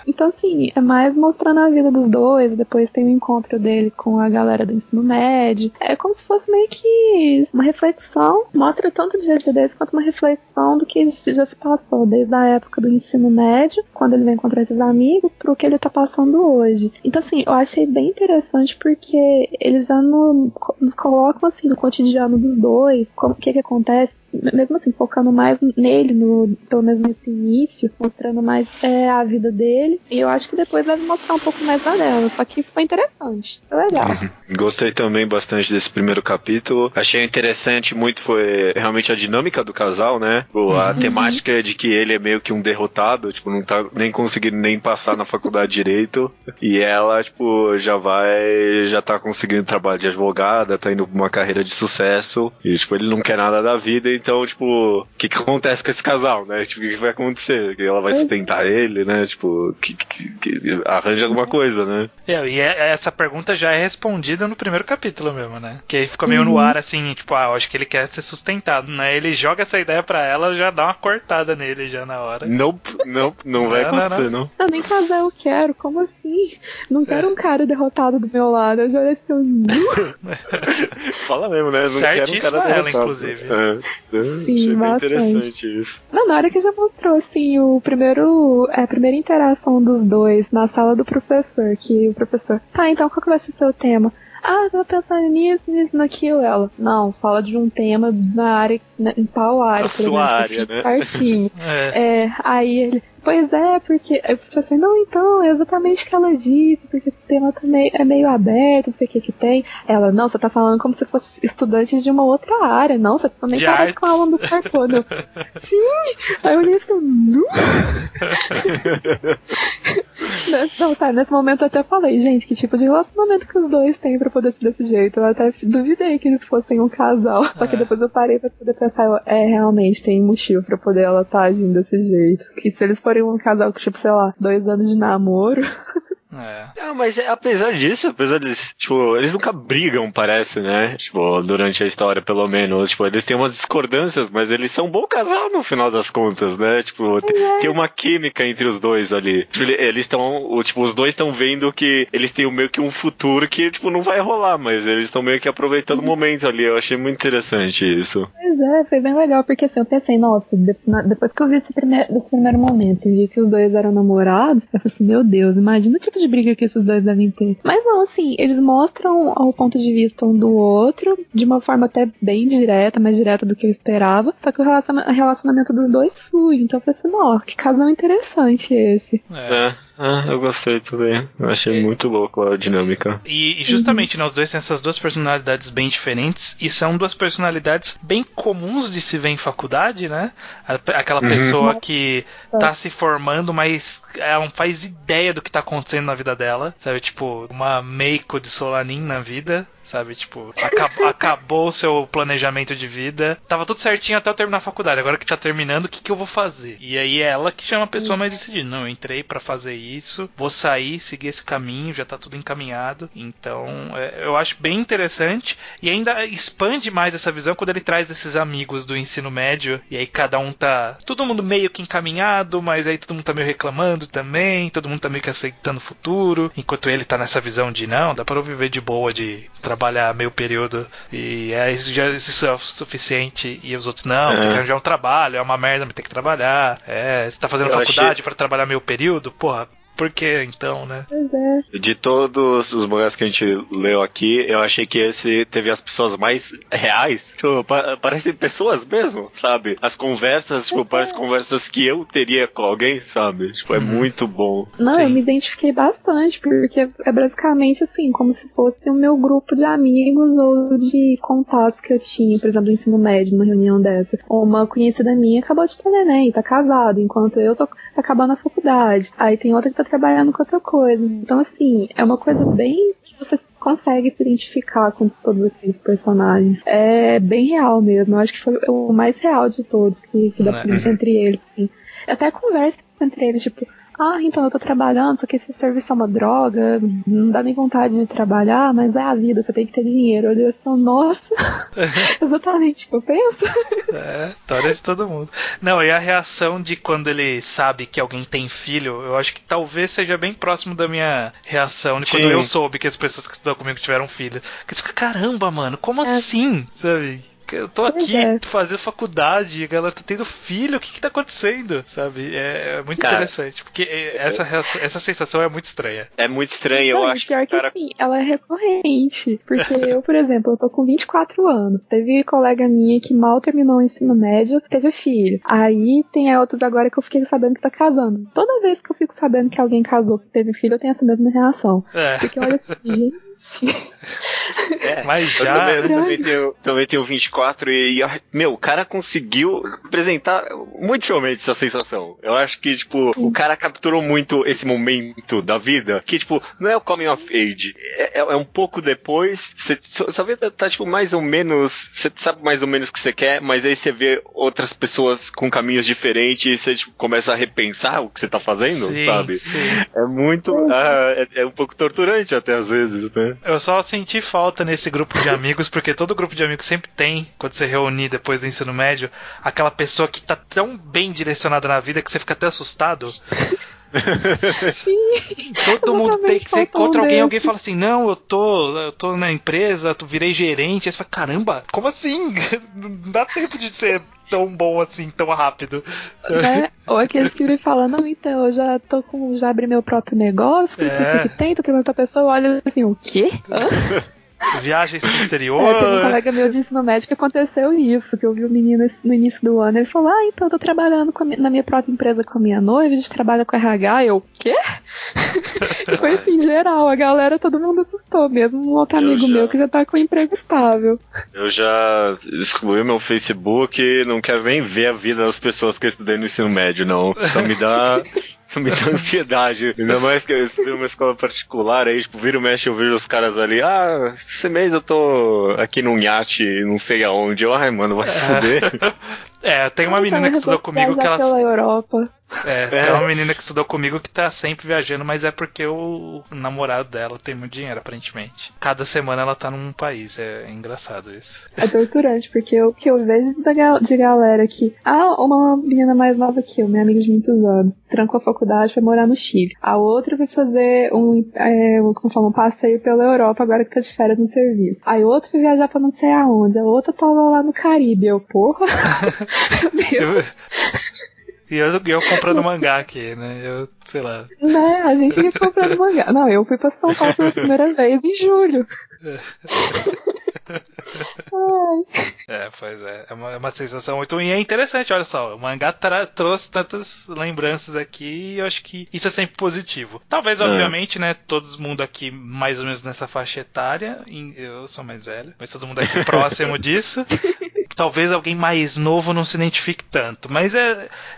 [SPEAKER 3] Então, assim, é mais mostrando a vida dos dois, depois tem o encontro dele com a galera do ensino médio. É como se fosse meio que uma reflexão, mostra tanto o dia a dia deles quanto uma reflexão do que já se passou desde a época do ensino médio, quando ele vai encontrar esses amigos, pro que ele tá passando hoje. Então, assim, eu achei bem interessante porque eles já nos colocam, assim, no cotidiano dos dois, o que acontece mesmo assim, focando mais nele, pelo menos nesse início, mostrando mais a vida dele. E eu acho que depois deve mostrar um pouco mais da dela. Só que foi interessante, foi legal.
[SPEAKER 2] Gostei também bastante desse primeiro capítulo. Achei interessante muito, foi realmente a dinâmica do casal, né? A temática de que ele é meio que um derrotado, tipo, não tá nem conseguindo nem passar na faculdade direito. E ela, tipo, já tá conseguindo trabalho de advogada, tá indo pra uma carreira de sucesso. E, tipo, ele não quer nada da vida, então, tipo, o que acontece com esse casal, né? Tipo, o que vai acontecer? Que ela vai sustentar ele, né? Tipo, que arranja alguma coisa, né?
[SPEAKER 1] E essa pergunta já é respondida no primeiro capítulo mesmo, né? Que aí fica meio no ar, assim, tipo, eu acho que ele quer ser sustentado, né? Ele joga essa ideia pra ela, já dá uma cortada nele já na hora.
[SPEAKER 2] Não vai acontecer, não.
[SPEAKER 3] Eu nem casar eu quero, como assim? Não quero um cara derrotado do meu lado, eu já olhei assim,
[SPEAKER 2] Fala mesmo, né? Não quero um cara derrotado.
[SPEAKER 1] Ela, inclusive.
[SPEAKER 3] Sim,
[SPEAKER 2] achei bem interessante isso.
[SPEAKER 3] Não, na hora que já mostrou, assim, a primeira interação dos dois na sala do professor, que o professor, tá, então qual que vai ser o seu tema? Ah, eu tava pensando nisso, naquilo. Ela, não, fala de um tema na área, em tal área, por exemplo,
[SPEAKER 2] área, né?
[SPEAKER 3] Certinho. Aí ele, pois é, porque eu falei assim, não, então, é exatamente o que ela disse, porque esse tema também é meio aberto, não sei o que tem. Ela, não, você tá falando como se fosse estudante de uma outra área, não, você também tá com a aula do cartão. Sim! Aí eu olhei assim, não. Não, tá, nesse momento eu até falei, gente, que tipo de relacionamento que os dois têm pra poder ser desse jeito. Eu até duvidei que eles fossem um casal. Só que depois eu parei pra poder pensar, realmente tem motivo pra poder ela tá agindo desse jeito. Que se eles forem um casal com, tipo, sei lá, 2 anos de namoro.
[SPEAKER 2] Mas apesar deles, tipo, eles nunca brigam, parece, né? Tipo, durante a história, pelo menos. Tipo, eles têm umas discordâncias, mas eles são um bom casal no final das contas, né? Tipo, tem uma química entre os dois ali. Tipo, eles estão, tipo, os dois estão vendo que eles têm meio que um futuro que, tipo, não vai rolar, mas eles estão meio que aproveitando o momento ali. Eu achei muito interessante isso.
[SPEAKER 3] Pois é, foi bem legal, porque assim, eu pensei, nossa, depois que eu vi desse primeiro momento e vi que os dois eram namorados, eu falei assim, meu Deus, imagina o tipo de briga que esses dois devem ter. Mas não, assim, eles mostram o ponto de vista um do outro, de uma forma até bem direta, mais direta do que eu esperava, só que o relacionamento dos dois flui, então eu falei assim, ó, que casal interessante esse.
[SPEAKER 2] Eu gostei também. Eu achei muito louco a dinâmica.
[SPEAKER 1] E justamente, né, os dois têm essas duas personalidades bem diferentes, e são duas personalidades bem comuns de se ver em faculdade, né? Aquela pessoa que tá se formando, mas ela não faz ideia do que tá acontecendo na vida dela, sabe? Tipo, uma Meiko de Solanin na vida, sabe? Tipo, acabou o seu planejamento de vida. Tava tudo certinho até eu terminar a faculdade. Agora que tá terminando, o que eu vou fazer? E aí é ela que chama a pessoa mais decidida. Não, eu entrei pra fazer isso, vou sair, seguir esse caminho, já tá tudo encaminhado. Então, eu acho bem interessante. E ainda expande mais essa visão quando ele traz esses amigos do ensino médio. E aí cada um tá... todo mundo meio que encaminhado, mas aí todo mundo tá meio reclamando também. Todo mundo tá meio que aceitando o futuro. Enquanto ele tá nessa visão de, não, dá pra eu viver de boa, de trabalhar meio período e isso é o suficiente, e os outros não, tem que arranjar um trabalho, é uma merda, mas tem que trabalhar, você tá fazendo faculdade pra trabalhar meio período, porra, por que então, né?
[SPEAKER 2] De todos os mangás que a gente leu aqui, eu achei que esse teve as pessoas mais reais. Tipo, parecem pessoas mesmo, sabe? As conversas, tipo, parecem conversas que eu teria com alguém, sabe? Tipo, é muito bom.
[SPEAKER 3] Não, eu me identifiquei bastante, porque é basicamente assim, como se fosse o meu grupo de amigos ou de contatos que eu tinha, por exemplo, no ensino médio, numa reunião dessa. Uma conhecida minha acabou de ter neném, tá casado, enquanto eu tô acabando a faculdade. Aí tem outra que tá trabalhando com outra coisa. Então, assim, é uma coisa bem que você consegue se identificar com todos aqueles personagens. É bem real mesmo. Eu acho que foi o mais real de todos que dá pra ver entre eles, assim. Até a conversa entre eles, tipo, então eu tô trabalhando, só que esse serviço é uma droga, não dá nem vontade de trabalhar, mas é a vida, você tem que ter dinheiro. Eu olhei assim, nossa, exatamente o que eu penso.
[SPEAKER 1] História de todo mundo. Não, e a reação de quando ele sabe que alguém tem filho, eu acho que talvez seja bem próximo da minha reação de quando eu soube que as pessoas que estudam comigo tiveram filho. Porque você fica, caramba, mano, como assim? Sabe? Eu tô aqui fazendo faculdade, a galera tá tendo filho, o que tá acontecendo? Sabe? É muito interessante, porque essa sensação é muito estranha.
[SPEAKER 2] É muito estranha, eu acho.
[SPEAKER 3] Pior que assim, ela é recorrente. Porque eu, por exemplo, eu tô com 24 anos. Teve colega minha que mal terminou o ensino médio, teve filho. Aí tem outros agora que eu fiquei sabendo que tá casando. Toda vez que eu fico sabendo que alguém casou, que teve filho, eu tenho essa mesma reação. Porque olha assim, gente...
[SPEAKER 1] Mas já...
[SPEAKER 2] Eu também tenho 24 e, meu, o cara conseguiu apresentar muito realmente essa sensação. Eu acho que, tipo, o cara capturou muito esse momento da vida, que, tipo, não é o coming of age, é um pouco depois, sua vida tá, tipo, mais ou menos, você sabe mais ou menos o que você quer, mas aí você vê outras pessoas com caminhos diferentes e você, tipo, começa a repensar o que você tá fazendo, sabe?
[SPEAKER 1] Sim.
[SPEAKER 2] É muito, é um pouco torturante até às vezes, né?
[SPEAKER 1] Eu só senti falta nesse grupo de amigos, porque todo grupo de amigos sempre tem, quando você reunir depois do ensino médio, aquela pessoa que tá tão bem direcionada na vida que você fica até assustado.
[SPEAKER 3] Sim.
[SPEAKER 1] Todo mundo tem que você encontra alguém fala assim, não, eu tô na empresa, virei gerente, aí você fala, caramba, como assim? Não dá tempo de ser tão bom assim, tão rápido.
[SPEAKER 3] Né? Ou aqueles que me falam, não, então, eu já abri meu próprio negócio, que tem, tô trabalhando pra pessoa, olha assim, o quê?
[SPEAKER 1] Viagens pro exterior.
[SPEAKER 3] Teve um colega meu de ensino médio que aconteceu isso, que eu vi o menino no início do ano, ele falou, então eu tô trabalhando na minha própria empresa com a minha noiva, a gente trabalha com RH, eu, quê? Foi assim, geral, a galera, todo mundo assustou, mesmo um outro amigo meu que já tá com um emprego estável.
[SPEAKER 2] Eu já excluí meu Facebook, não quero nem ver a vida das pessoas que eu estudei no ensino médio, não. Só me dá ansiedade. Ainda mais que eu estudei numa escola particular, aí, tipo, vira e mexe, eu vejo os caras ali, esse mês eu tô aqui num iate, não sei aonde. Ai, mano, vai se fuder.
[SPEAKER 1] Tem uma menina que estudou comigo que ela...
[SPEAKER 3] pela Europa.
[SPEAKER 1] Tem uma menina que estudou comigo que tá sempre viajando, mas é porque o namorado dela tem muito dinheiro, aparentemente. Cada semana ela tá num país, é engraçado isso.
[SPEAKER 3] É torturante, porque o que eu vejo de galera que... uma menina mais nova que eu, minha amiga de muitos anos, trancou a faculdade, foi morar no Chile. A outra foi fazer um passeio pela Europa, agora que tá de férias no serviço. Aí outro foi viajar pra não sei aonde, a outra tava lá no Caribe, porra... Meu Deus.
[SPEAKER 1] E eu comprando mangá aqui, né? Eu, sei lá.
[SPEAKER 3] Né, a gente ia comprando mangá. Não, eu fui pra São Paulo pela primeira vez em julho.
[SPEAKER 1] Pois é. É uma sensação muito... E é interessante, olha só. O mangá trouxe tantas lembranças aqui e eu acho que isso é sempre positivo. Talvez, obviamente, né? Todo mundo aqui mais ou menos nessa faixa etária. Eu sou mais velho, mas todo mundo aqui próximo disso. Talvez alguém mais novo não se identifique tanto. Mas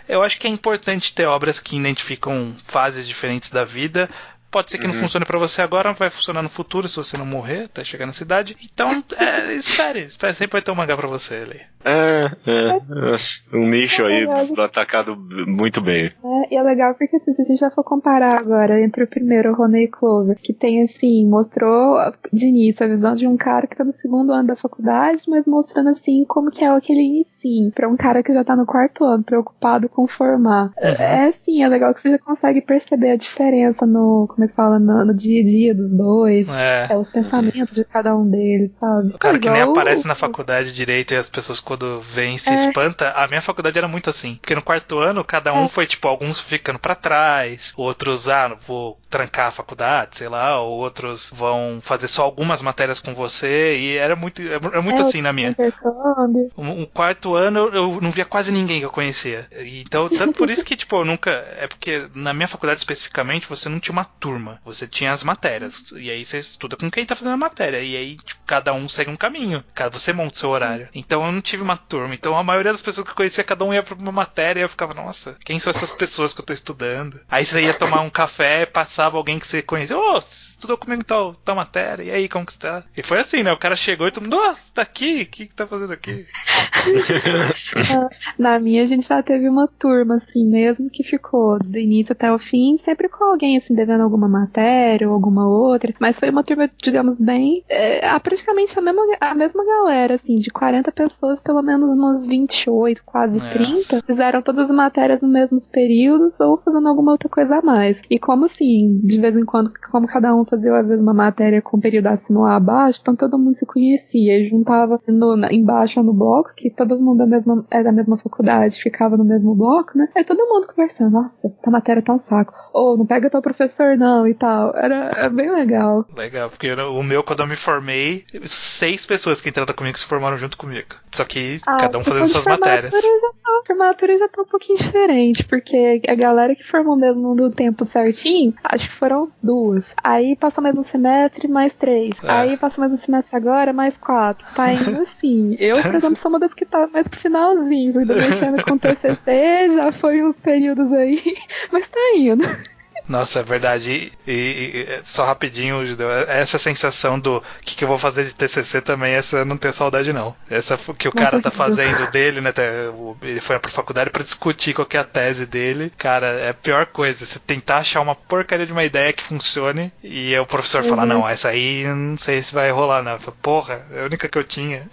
[SPEAKER 1] eu acho que é importante ter obras que identificam fases diferentes da vida. Pode ser que não funcione pra você agora, vai funcionar no futuro se você não morrer até chegar na cidade. Então, espere, sempre vai ter um mangá pra você ali.
[SPEAKER 2] Um nicho aí atacado muito bem.
[SPEAKER 3] E é legal porque se a gente já for comparar agora entre o primeiro, o Honey Clover, que tem assim, mostrou de início a visão de um cara que tá no segundo ano da faculdade, mas mostrando assim como que é aquele inicinho pra um cara que já tá no quarto ano, preocupado com formar. É legal que você já consegue perceber a diferença no dia a dia dos dois, os pensamentos de cada um deles, sabe?
[SPEAKER 1] O cara que nem aparece na faculdade direito e as pessoas quando vêm se espanta. A minha faculdade era muito assim, porque no quarto ano cada um foi tipo, alguns ficando pra trás, outros, vou trancar a faculdade, sei lá, ou outros vão fazer só algumas matérias com você, e era muito assim na minha. Um quarto ano eu não via quase ninguém que eu conhecia. Então, tanto por isso que, tipo, eu nunca... É porque na minha faculdade especificamente, você não tinha uma turma. Você tinha as matérias. E aí você estuda com quem tá fazendo a matéria. E aí, tipo, cada um segue um caminho. Você monta o seu horário. Então eu não tive uma turma. Então a maioria das pessoas que eu conhecia, cada um ia pra uma matéria e eu ficava, nossa, quem são essas pessoas que eu tô estudando? Aí você ia tomar um café, passava alguém que você conhecia. Você estudou comigo em tal matéria. E aí, como que você tá? E foi assim, né? O cara chegou e todo mundo, nossa, tá aqui? O que tá fazendo aqui?
[SPEAKER 3] Na minha, a gente já teve uma turma, assim, mesmo, que ficou do início até o fim, sempre com alguém, assim, devendo alguma matéria ou alguma outra, mas foi uma turma, digamos, bem, praticamente a mesma galera, assim, de 40 pessoas, pelo menos umas 28, quase 30, fizeram todas as matérias nos mesmos períodos ou fazendo alguma outra coisa a mais. E como assim, de vez em quando, como cada um fazia às vezes uma matéria com período acima ou abaixo, então todo mundo se conhecia e juntava embaixo no bloco, que todo mundo da mesma faculdade, ficava no mesmo bloco, né? Aí todo mundo conversando, nossa, tá matéria tá um saco. Ou não pega teu professor não e tal. Era bem legal.
[SPEAKER 1] Legal, porque o meu, quando eu me formei, 6 pessoas que entraram comigo se formaram junto comigo. Só que cada um fazendo suas matérias.
[SPEAKER 3] A formatura já tá um pouquinho diferente, porque a galera que formou mesmo no tempo certinho, acho que foram 2. Aí passou mais um semestre, mais 3. Aí passou mais um semestre agora, mais 4. Tá indo assim. Eu, por exemplo, sou uma das que tá mais pro finalzinho, ainda mexendo com o TCC, já foi uns períodos aí, mas tá indo.
[SPEAKER 1] Nossa, é verdade. E só rapidinho, Judeu, essa sensação do que eu vou fazer de TCC também, essa eu não tenho saudade não. Essa que o cara tá fazendo dele, né? Ele foi pra faculdade pra discutir qual que é a tese dele. Cara, é a pior coisa. Você tentar achar uma porcaria de uma ideia que funcione e o professor falar, não, essa aí eu não sei se vai rolar não. Eu falo, porra, é a única que eu tinha.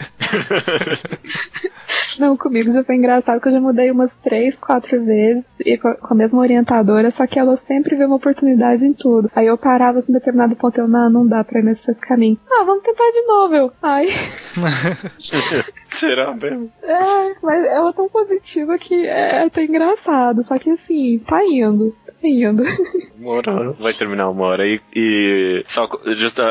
[SPEAKER 3] Não, comigo já foi engraçado que eu já mudei umas 3, 4 vezes e com a mesma orientadora, só que ela sempre vê uma oportunidade em tudo. Aí eu parava assim, em determinado ponto, não dá pra ir nesse caminho. Vamos tentar de novo.
[SPEAKER 2] Será mesmo?
[SPEAKER 3] Mas ela é tão positiva que é até engraçado, só que assim, tá indo.
[SPEAKER 2] Uma hora vai terminar uma hora. E só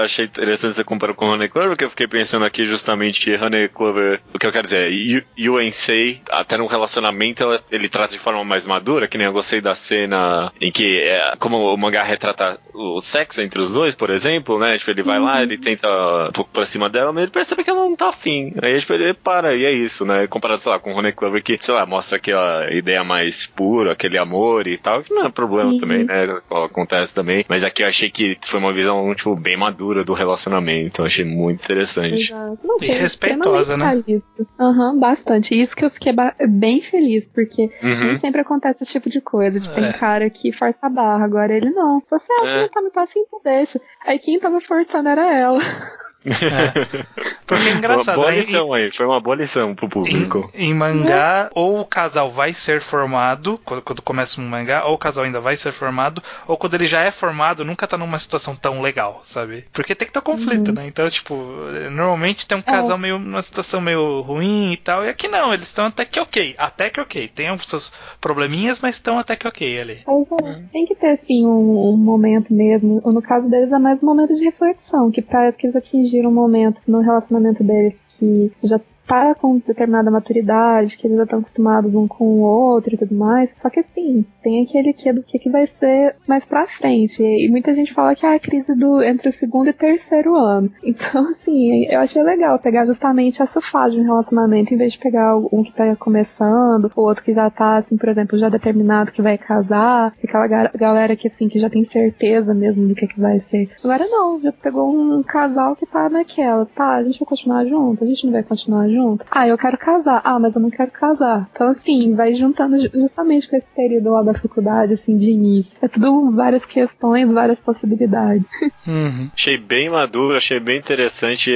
[SPEAKER 2] achei interessante você comparar com Honey Clover, porque eu fiquei pensando aqui justamente que Honey Clover, o que eu quero dizer, UNC, até no relacionamento, ele trata de forma mais madura, que nem eu gostei da cena em que, como o mangá retrata o sexo entre os dois, por exemplo, né? Tipo, ele vai lá, ele tenta um pouco pra cima dela, mas ele percebe que ela não tá afim. Aí tipo, ele para, e é isso, né? Comparado, sei lá, com Honey Clover, que, sei lá, mostra aquela ideia mais pura, aquele amor e tal, que não é problema também, né? Acontece também. Mas aqui eu achei que foi uma visão, tipo, bem madura do relacionamento. Eu achei muito interessante.
[SPEAKER 3] Exato. Não,
[SPEAKER 1] e respeitosa, né?
[SPEAKER 3] Bastante. Isso que eu fiquei bem feliz, porque nem sempre acontece esse tipo de coisa. Tipo, tem cara que força a barra, agora ele não. Você acha que não tá muito afim, tu deixa. Aí quem tava forçando era ela.
[SPEAKER 1] Porque é engraçado,
[SPEAKER 2] boa lição aí, foi uma boa lição pro público.
[SPEAKER 1] Em mangá, ou o casal vai ser formado, quando começa um mangá, ou o casal ainda vai ser formado, ou quando ele já é formado, nunca tá numa situação tão legal, sabe? Porque tem que ter conflito, né? Então, tipo, normalmente tem um casal meio numa situação meio ruim e tal, e aqui não, eles estão até que ok. Tem os seus probleminhas, mas estão até que ok ali.
[SPEAKER 3] Tem que ter, assim, um momento mesmo. No caso deles é mais um momento de reflexão, que parece que eles atingiram um momento no relacionamento deles que já tá com determinada maturidade, que eles já estão acostumados um com o outro e tudo mais. Só que assim, tem aquele que do que vai ser mais pra frente. E muita gente fala que é a crise entre o segundo e terceiro ano. Então, assim, eu achei legal pegar justamente essa fase de um relacionamento, em vez de pegar um que tá começando, o outro que já tá, assim, por exemplo, já determinado que vai casar, aquela galera que, assim, que já tem certeza mesmo do que vai ser. Agora não, já pegou um casal que tá naquelas, tá, a gente vai continuar junto, a gente não vai continuar junto. Eu quero casar. Mas eu não quero casar. Então, assim, vai juntando justamente com esse período lá da faculdade, assim, de início. É tudo várias questões, várias possibilidades.
[SPEAKER 2] Achei bem maduro, achei bem interessante.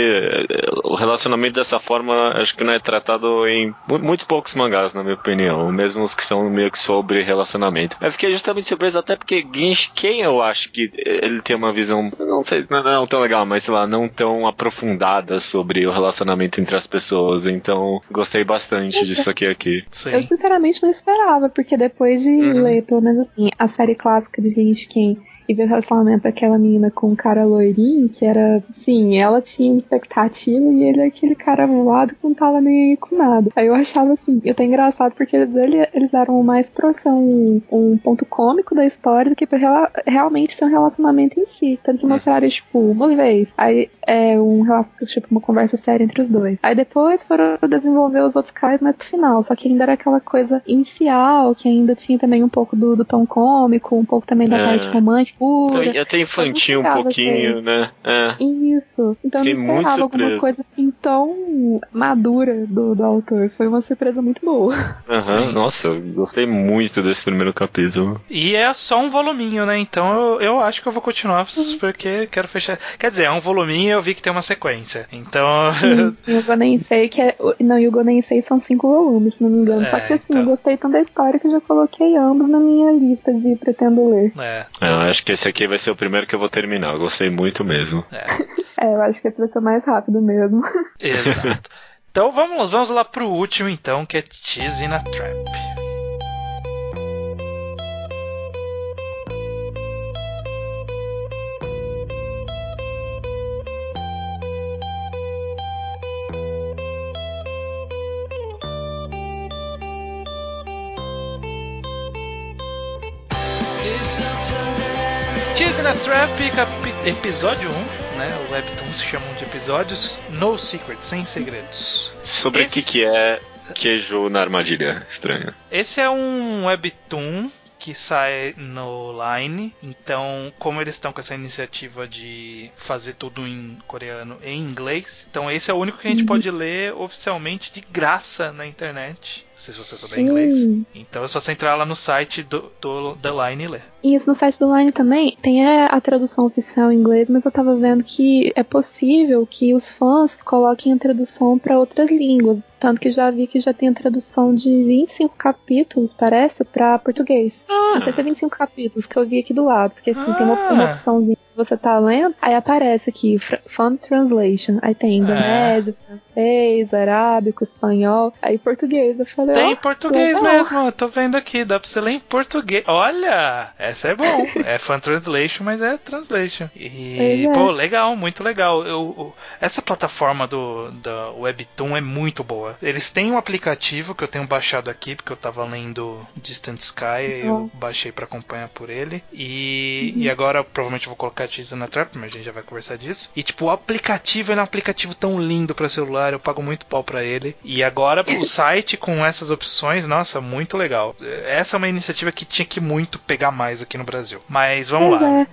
[SPEAKER 2] O relacionamento dessa forma, acho que não é tratado em muito poucos mangás, na minha opinião. Mesmo os que são meio que sobre relacionamento. Eu fiquei justamente surpreso, até porque Genshin, eu acho que ele tem uma visão, não sei, não tão legal, mas sei lá, não tão aprofundada sobre o relacionamento entre as pessoas. Então, gostei bastante disso aqui.
[SPEAKER 1] Sim.
[SPEAKER 3] Eu sinceramente não esperava, porque depois de ler, pelo menos assim, a série clássica de Genshin e ver o relacionamento daquela menina com um cara loirinho, que era, sim, ela tinha expectativa e ele é aquele cara voado que não tava nem aí com nada. Aí eu achava assim, até engraçado, porque eles eram mais pra ser um ponto cômico da história do que pra realmente ser um relacionamento em si. Tanto que mostraram, tipo, uma vez. Aí é uma conversa séria entre os dois. Aí depois foram desenvolver os outros caras mais pro final, só que ainda era aquela coisa inicial, que ainda tinha também um pouco do tom cômico, um pouco também da parte romântica. escura.
[SPEAKER 2] Até infantil um pouquinho, né?
[SPEAKER 3] Isso. Então eu não esperava alguma coisa assim tão madura do autor. Foi uma surpresa muito boa.
[SPEAKER 2] Nossa, eu gostei muito desse primeiro capítulo.
[SPEAKER 1] E é só um voluminho, né? Então eu acho que eu vou continuar porque quero fechar. Quer dizer, é um voluminho e eu vi que tem uma sequência. Então.
[SPEAKER 3] Sim, e o Gonensei e o Gonensei são 5 volumes, se não me engano. Só que assim, eu gostei tanto da história que eu já coloquei ambos na minha lista de pretendo ler.
[SPEAKER 2] Eu acho que esse aqui vai ser o primeiro que eu vou terminar. Eu gostei muito mesmo.
[SPEAKER 3] Eu acho que esse vai ser mais rápido mesmo.
[SPEAKER 1] Exato. Então vamos lá pro último então, que é Cheese in a Trap. Cheese in a Trap, episódio 1, né? O Webtoon se chamam de episódios. No Secret, sem segredos.
[SPEAKER 2] Sobre o que é queijo na armadilha estranha?
[SPEAKER 1] Esse é um Webtoon que sai no Line. Então, como eles estão com essa iniciativa de fazer tudo em coreano e em inglês, então esse é o único que a gente pode ler oficialmente de graça na internet. Não sei se você souber inglês. Então é só você entrar lá no site do The Line e ler.
[SPEAKER 3] Isso, no site do Line também tem a tradução oficial em inglês, mas eu tava vendo que é possível que os fãs coloquem a tradução para outras línguas. Tanto que já vi que já tem a tradução de 25 capítulos, parece, para português. Não sei se é 25 capítulos, que eu vi aqui do lado, porque assim, tem uma opçãozinha que você tá lendo, aí aparece aqui, Fan Translation. Aí tem indonésio, francês, arábico, espanhol, aí português. Eu falei,
[SPEAKER 1] tem em português mesmo, eu tô vendo aqui, dá pra você ler em português. Olha, essa é bom. É Fan Translation, mas é Translation. E, pô, legal, muito legal. Essa plataforma do Webtoon é muito boa. Eles têm um aplicativo que eu tenho baixado aqui, porque eu tava lendo Distant Sky, eu baixei pra acompanhar por ele. E agora, provavelmente, eu vou colocar Cheese in a Trap, mas a gente já vai conversar disso. E, tipo, o aplicativo é um aplicativo tão lindo pra celular, eu pago muito pau pra ele. E agora, o site com essas opções, nossa, muito legal. Essa é uma iniciativa que tinha que muito pegar mais aqui no Brasil. Mas vamos lá.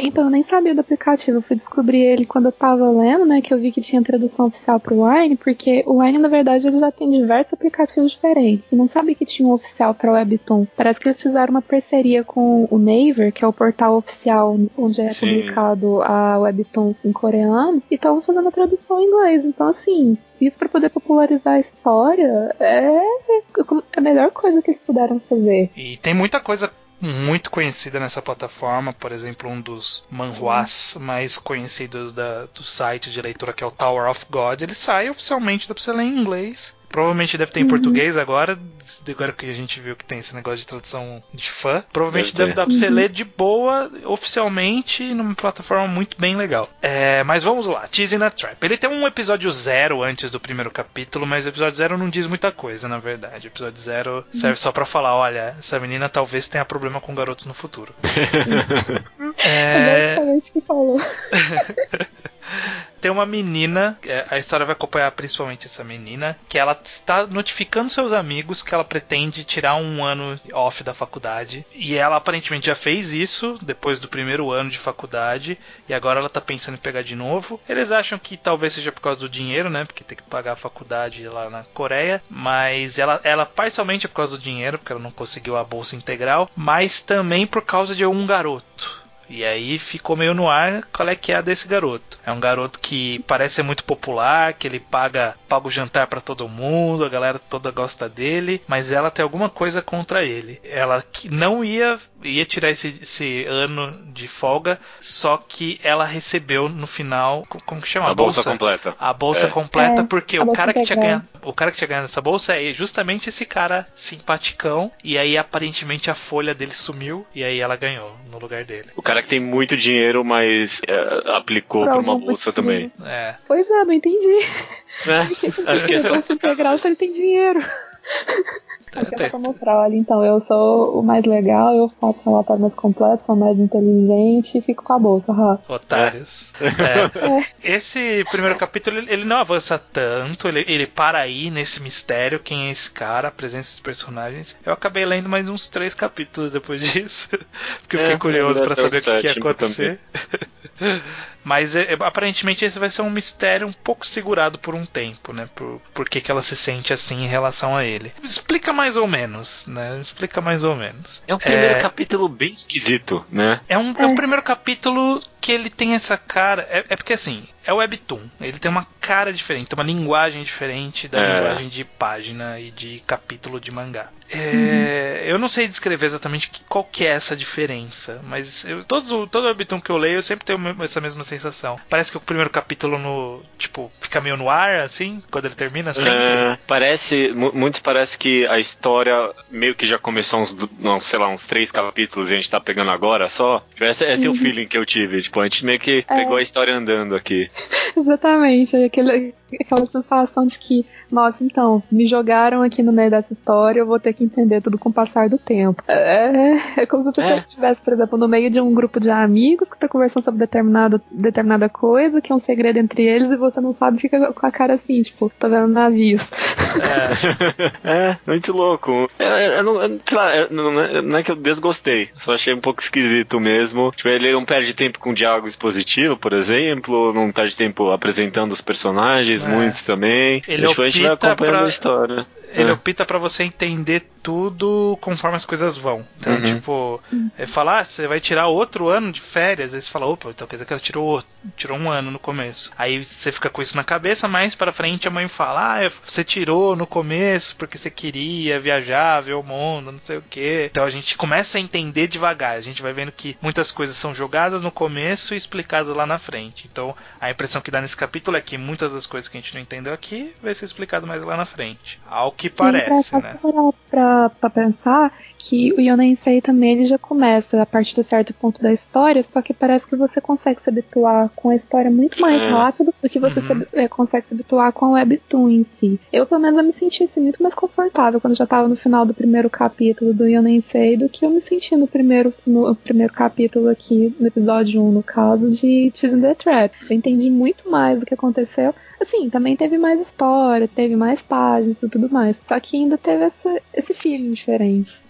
[SPEAKER 3] Então eu nem sabia do aplicativo, eu fui descobrir ele quando eu tava lendo, né, que eu vi que tinha tradução oficial pro Wine, porque o Wine, na verdade, ele já tem diversos aplicativos diferentes. Eu não sabia que tinha um oficial pra Webtoon. Parece que eles fizeram uma parceria com o Naver, que é o portal oficial onde é publicado a Webtoon em coreano, e estavam fazendo a tradução em inglês. Então, assim, isso para poder popularizar a história é a melhor coisa que eles puderam fazer.
[SPEAKER 1] E tem muita coisa muito conhecida nessa plataforma, por exemplo, um dos manhwas mais conhecidos do site de leitura, que é o Tower of God, ele sai oficialmente, dá pra você ler em inglês. Provavelmente deve ter em português agora que a gente viu que tem esse negócio de tradução de fã. Provavelmente deve dar pra você ler de boa, oficialmente, numa plataforma muito bem legal. Mas vamos lá, Cheese in a Trap. Ele tem um episódio 0 antes do primeiro capítulo, mas o episódio 0 não diz muita coisa, na verdade. O episódio 0 serve só pra falar, olha, essa menina talvez tenha problema com garotos no futuro.
[SPEAKER 3] É basicamente o que falou.
[SPEAKER 1] Tem uma menina, a história vai acompanhar principalmente essa menina, que ela está notificando seus amigos que ela pretende tirar um ano off da faculdade. E ela aparentemente já fez isso depois do primeiro ano de faculdade, e agora ela está pensando em pegar de novo. Eles acham que talvez seja por causa do dinheiro, né? Porque tem que pagar a faculdade lá na Coreia. Mas ela parcialmente é por causa do dinheiro, porque ela não conseguiu a bolsa integral, mas também por causa de um garoto. E aí ficou meio no ar qual é que é a desse garoto. É um garoto que parece ser muito popular, que ele paga o jantar pra todo mundo, a galera toda gosta dele, mas ela tem alguma coisa contra ele. Ela não ia tirar esse ano de folga, só que ela recebeu no final, como que chama?
[SPEAKER 2] A bolsa completa.
[SPEAKER 1] A bolsa completa, porque o cara que tinha ganhado essa bolsa é justamente esse cara simpaticão, e aí aparentemente a folha dele sumiu, e aí ela ganhou no lugar dele.
[SPEAKER 2] O cara que tem muito dinheiro, mas aplicou pra uma bolsa também.
[SPEAKER 3] Pois é, não entendi.
[SPEAKER 2] Acho que
[SPEAKER 3] bolsa integral se ele tem dinheiro. Aqui é pra mostrar, olha, então, eu sou o mais legal, eu faço relatório mais completo, sou mais inteligente e fico com a bolsa,
[SPEAKER 1] Otários. Esse primeiro capítulo, ele não avança tanto, ele para aí nesse mistério, quem é esse cara, a presença dos personagens. Eu acabei lendo mais uns 3 capítulos depois disso, porque eu fiquei curioso pra saber o que ia acontecer. Mas aparentemente esse vai ser um mistério um pouco segurado por um tempo, né? Por que ela se sente assim em relação a ele. Explica mais ou menos, né? Explica mais ou menos.
[SPEAKER 2] É um primeiro capítulo bem esquisito, né?
[SPEAKER 1] É um primeiro capítulo que ele tem essa cara... É porque assim, é o Webtoon. Ele tem uma cara diferente, tem uma linguagem diferente da linguagem de página e de capítulo de mangá. Eu não sei descrever exatamente qual que é essa diferença, mas todo Webtoon que eu leio eu sempre tenho essa mesma sensação. Parece que o primeiro capítulo fica meio no ar, assim, quando ele termina sempre.
[SPEAKER 2] Muitos parece que a história meio que já começou uns 3 capítulos e a gente tá pegando agora só. Esse é o feeling que eu tive, a gente meio que pegou a história andando aqui.
[SPEAKER 3] Exatamente, aquela sensação de que, nossa, então, me jogaram aqui no meio dessa história, eu vou ter que entender tudo com o passar do tempo. É como se você estivesse, por exemplo, no meio de um grupo de amigos que tá conversando sobre determinada coisa, que é um segredo entre eles, e você não sabe, fica com a cara assim, tô vendo navios.
[SPEAKER 2] Muito louco. Não é que eu desgostei, só achei um pouco esquisito mesmo. Ele não perde tempo com diálogo expositivo, por exemplo, não perde tempo apresentando os personagens, muitos também.
[SPEAKER 1] Ele
[SPEAKER 2] a gente vai acompanhando a história.
[SPEAKER 1] Ele opta pra você entender tudo conforme as coisas vão. Então, ele fala, você vai tirar outro ano de férias. Aí você fala, opa, então quer dizer que ela tirou um ano no começo. Aí você fica com isso na cabeça, mais pra frente a mãe fala, você tirou no começo porque você queria viajar, ver o mundo, não sei o quê. Então a gente começa a entender devagar. A gente vai vendo que muitas coisas são jogadas no começo e explicadas lá na frente. Então a impressão que dá nesse capítulo é que muitas das coisas que a gente não entendeu aqui vai ser explicado mais lá na frente. Ao que parece, né?
[SPEAKER 3] Pra pensar que o Yonensei também ele já começa a partir de certo ponto da história, só que parece que você consegue se habituar com a história muito mais rápido do que você consegue se habituar com o Webtoon em si. Eu, pelo menos, me senti assim, muito mais confortável quando eu já tava no final do primeiro capítulo do Yonensei do que eu me senti no primeiro capítulo aqui, no episódio 1, no caso de Teasing the Trap. Eu entendi muito mais do que aconteceu. Assim, também teve mais história, teve mais páginas e tudo mais. Só que ainda teve esse feeling diferente.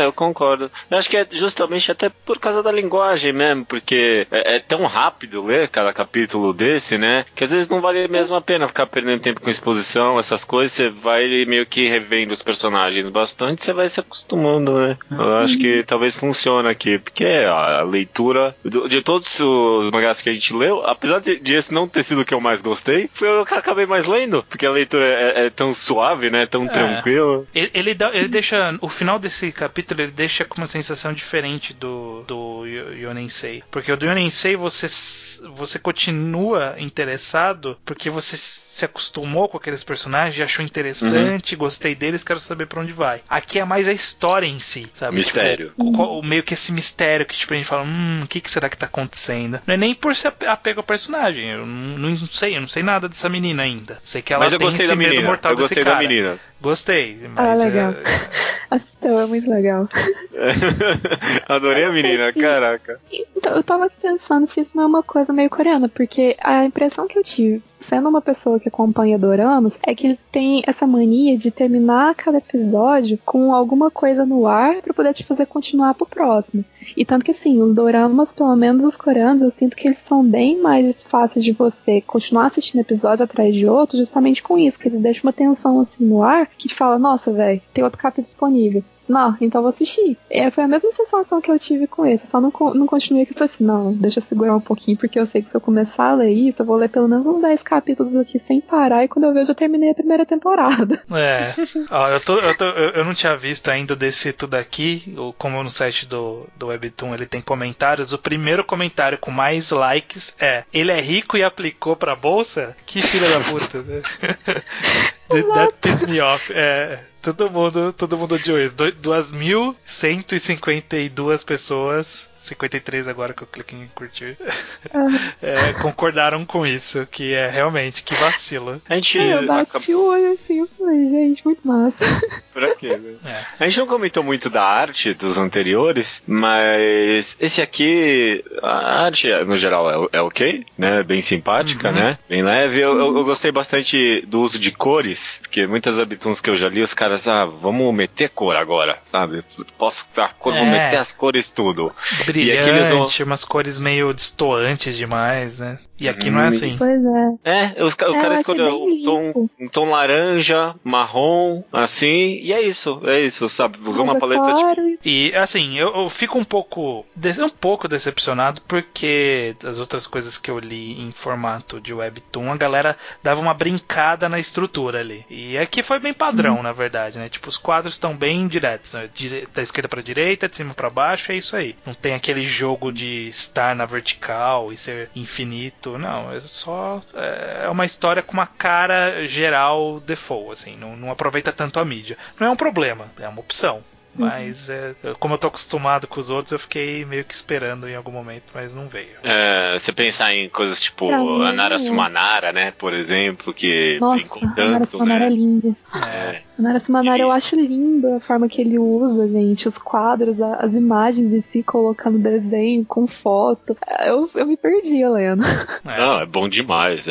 [SPEAKER 2] Eu concordo. Eu acho que é justamente até por causa da linguagem mesmo, porque é tão rápido ler cada capítulo desse, né? Que às vezes não vale mesmo a pena ficar perdendo tempo com exposição, essas coisas. Você vai meio que revendo os personagens bastante, você vai se acostumando, né? Eu acho que talvez funcione aqui, porque a leitura de todos os mangás que a gente leu, apesar de esse não ter sido o que eu mais gostei, foi o que eu acabei mais lendo, porque a leitura é tão suave, né? Tão tranquila.
[SPEAKER 1] Ele deixa o final desse capítulo, ele deixa com uma sensação diferente do Yonensei, porque o do Yonensei você continua interessado porque você se acostumou com aqueles personagens, achou interessante, gostei deles, quero saber pra onde vai. Aqui é mais a história em si, sabe?
[SPEAKER 2] Mistério.
[SPEAKER 1] Meio que esse mistério que a gente fala, o que será que tá acontecendo? Não é nem por ser apego ao personagem, eu não sei nada dessa menina ainda. Sei que ela tem esse medo mortal desse cara.
[SPEAKER 2] Da menina.
[SPEAKER 1] Gostei, mas...
[SPEAKER 3] legal. Então, é muito legal.
[SPEAKER 2] Adorei a menina, caraca.
[SPEAKER 3] Então, eu tava aqui pensando se isso não é uma coisa meio coreana, porque a impressão que eu tive, sendo uma pessoa que acompanha doramas, é que eles têm essa mania de terminar cada episódio com alguma coisa no ar pra poder te fazer continuar pro próximo. E tanto que, assim, os doramas, pelo menos os coreanos, eu sinto que eles são bem mais fáceis de você continuar assistindo episódio atrás de outro, justamente com isso, que eles deixam uma tensão assim no ar, que te fala, nossa, velho, tem outro capítulo disponível. Não, então vou assistir. Foi a mesma sensação que eu tive com esse. Eu só não continuei que eu falei assim, não, deixa eu segurar um pouquinho, porque eu sei que se eu começar a ler isso, eu vou ler pelo menos uns 10 capítulos aqui sem parar, e quando eu ver, eu já terminei a primeira temporada.
[SPEAKER 1] Eu não tinha visto ainda desse tudo aqui, como no site do Webtoon ele tem comentários. O primeiro comentário com mais likes ele é rico e aplicou pra bolsa? Que filha da puta, né? That pissed me off. Todo mundo odiou isso. 2.152 pessoas, 53 agora que eu cliquei em curtir, concordaram com isso, que é realmente, que vacilo.
[SPEAKER 3] Eu bati o olho assim, Ai, gente, muito massa.
[SPEAKER 2] Pra quê, né? A gente não comentou muito da arte dos anteriores, mas esse aqui, a arte no geral é ok, né? Bem simpática, né? Bem leve. Eu gostei bastante do uso de cores, porque muitas webtoons que eu já li, os caras, vamos meter cor agora, sabe? Posso usar cor, vou meter as cores tudo.
[SPEAKER 1] Brilhante, umas cores meio destoantes demais, né? E aqui não é assim.
[SPEAKER 3] Pois é.
[SPEAKER 2] O cara escolheu um tom laranja, marrom, assim, e é isso, sabe? Usou uma paleta
[SPEAKER 3] claro.
[SPEAKER 1] E assim, eu fico um pouco decepcionado porque das outras coisas que eu li em formato de webtoon, a galera dava uma brincada na estrutura ali. E aqui foi bem padrão, na verdade, né? Tipo, os quadros estão bem diretos, né? Da esquerda pra direita, de cima pra baixo, é isso aí. Não tem aquele jogo de estar na vertical e ser infinito. Não, é só uma história com uma cara geral default, assim, não aproveita tanto a mídia. Não é um problema, é uma opção. Mas, como eu tô acostumado com os outros, eu fiquei meio que esperando em algum momento, mas não veio.
[SPEAKER 2] Você pensar em coisas tipo a Nara Sumanara, né, por exemplo, que
[SPEAKER 3] nossa,
[SPEAKER 2] brincou tanto,
[SPEAKER 3] a Nara Sumanara é linda. A Nara Sumanara eu acho linda a forma que ele usa, gente, os quadros, as imagens em si, colocando desenho com foto. Eu me perdi, Helena.
[SPEAKER 2] Não, é bom demais.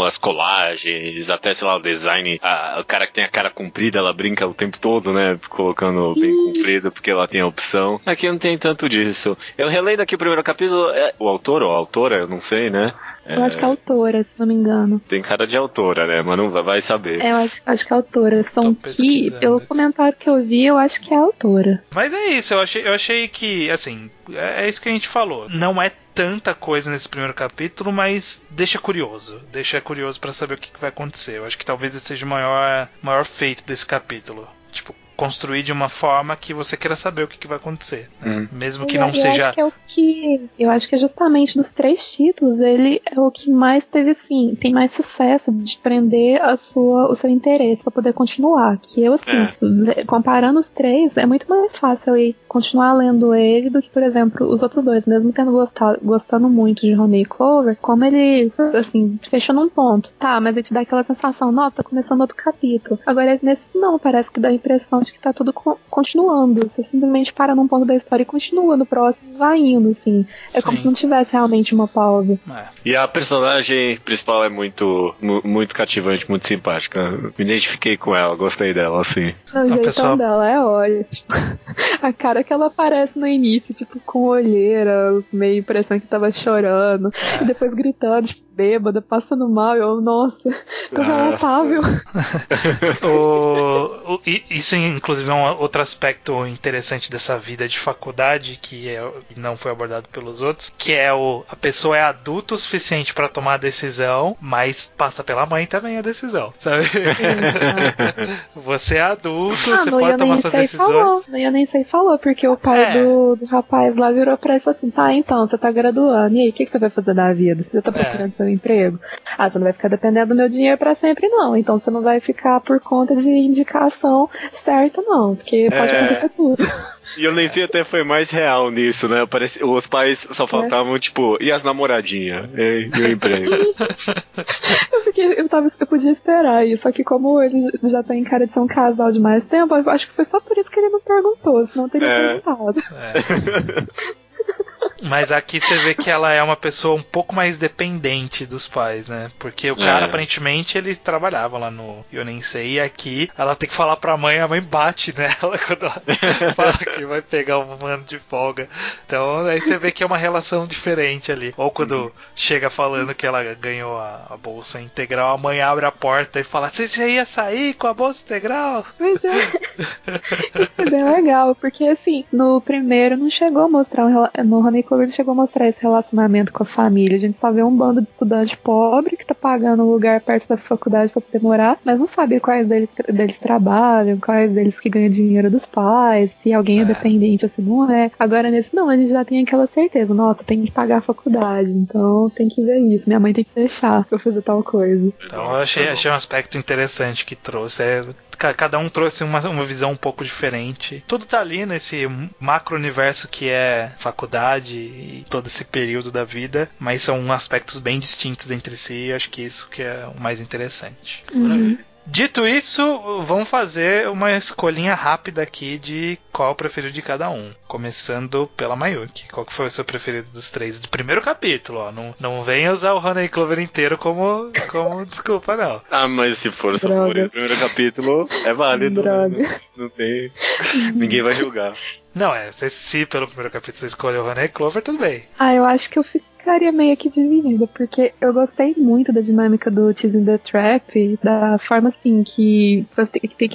[SPEAKER 2] As colagens, até, sei lá, o design. O cara que tem a cara comprida, ela brinca o tempo todo, né, colocando bem comprido, porque ela tem a opção. Aqui não tem tanto disso. Eu relendo aqui o primeiro capítulo, o autor ou a autora, eu não sei, né?
[SPEAKER 3] Eu acho que é autora, se não me engano.
[SPEAKER 2] Tem cara de autora, né? Mas não vai saber.
[SPEAKER 3] Eu acho que é autora. São que, pelo comentário que eu vi, eu acho que é autora.
[SPEAKER 1] Mas é isso, eu achei que, assim, é isso que a gente falou. Não é tanta coisa nesse primeiro capítulo, mas deixa curioso pra saber o que vai acontecer. Eu acho que talvez esse seja o maior feito desse capítulo. Tipo, construir de uma forma que você queira saber o que vai acontecer. Mesmo que não seja...
[SPEAKER 3] Eu acho que é justamente dos 3 títulos, ele é o que mais teve, assim, tem mais sucesso de prender o seu interesse pra poder continuar. Que eu, assim, comparando os 3, é muito mais fácil eu continuar lendo ele do que, por exemplo, os outros 2, mesmo tendo gostando muito de Honey Clover, como ele, assim, fechou num ponto. Tá, mas ele te dá aquela sensação, não, tô começando outro capítulo. Agora, nesse não, parece que dá a impressão de que tá tudo continuando. Você simplesmente para num ponto da história e continua no próximo, vai indo, assim. É como se não tivesse realmente uma pausa.
[SPEAKER 2] E a personagem principal é muito cativante, muito simpática. Me identifiquei com ela, gostei dela, assim.
[SPEAKER 3] O jeitão dela é ótimo. A cara que ela aparece no início, tipo, com olheira, meio impressão que tava chorando, e depois gritando, tipo, bêbada, passando mal, nossa, tão relatável.
[SPEAKER 1] Isso, inclusive, é um outro aspecto interessante dessa vida de faculdade que não foi abordado pelos outros, que é a pessoa é adulta o suficiente pra tomar a decisão, mas passa pela mãe também a decisão, sabe? Você é adulto, você pode tomar suas decisões.
[SPEAKER 3] Eu nem sei falou, porque o pai do rapaz lá virou pra ele e falou assim, tá, então, você tá graduando, e aí, o que você vai fazer da vida? Você tá procurando seu emprego? Você não vai ficar dependendo do meu dinheiro pra sempre, não. Então você não vai ficar por conta de indicação certa, não. Porque pode acontecer tudo.
[SPEAKER 2] E eu nem sei, até foi mais real nisso, né? Os pais só faltavam, tipo, e as namoradinhas? E o emprego?
[SPEAKER 3] Eu podia esperar isso, só que como ele já tem cara de ser um casal de mais tempo, eu acho que foi só por isso que ele não perguntou, senão teria perguntado.
[SPEAKER 1] Mas aqui você vê que ela é uma pessoa um pouco mais dependente dos pais, né? Porque o cara, aparentemente, eles trabalhavam lá no Yonensei, e aqui ela tem que falar pra mãe, a mãe bate nela quando ela fala que vai pegar um ano de folga. Então aí você vê que é uma relação diferente ali. Ou quando chega falando que ela ganhou a bolsa integral, a mãe abre a porta e fala, você ia sair com a bolsa integral?
[SPEAKER 3] Pois é. Isso é bem legal, porque assim, no primeiro não chegou a mostrar no Honey Clover não chegou a mostrar esse relacionamento com a família. A gente só vê um bando de estudante pobre que tá pagando um lugar perto da faculdade pra poder morar, mas não sabe quais deles trabalham, quais deles que ganham dinheiro dos pais, se alguém é dependente ou se não é. Agora nesse não, a gente já tem aquela certeza, nossa, tem que pagar a faculdade, então tem que ver isso, minha mãe tem que deixar pra eu fazer tal coisa.
[SPEAKER 1] Então eu achei um aspecto interessante que trouxe. Cada um trouxe uma visão um pouco diferente. Tudo tá ali nesse macro universo que é faculdade e todo esse período da vida, mas são aspectos bem distintos entre si, e acho que isso que é o mais interessante. Dito isso, vamos fazer uma escolhinha rápida aqui de qual é o preferido de cada um. Começando pela Mayuki. Qual que foi o seu preferido dos três? Do primeiro capítulo, ó. Não venha usar o Honey Clover inteiro como desculpa, não.
[SPEAKER 2] Ah, mas se for só por o primeiro capítulo, é válido. Não tem... Ninguém vai julgar.
[SPEAKER 1] Não, se pelo primeiro capítulo você escolheu o Honey Clover, tudo bem.
[SPEAKER 3] Eu acho que eu ficaria meio que dividida, porque eu gostei muito da dinâmica do Teasing the Trap, da forma assim que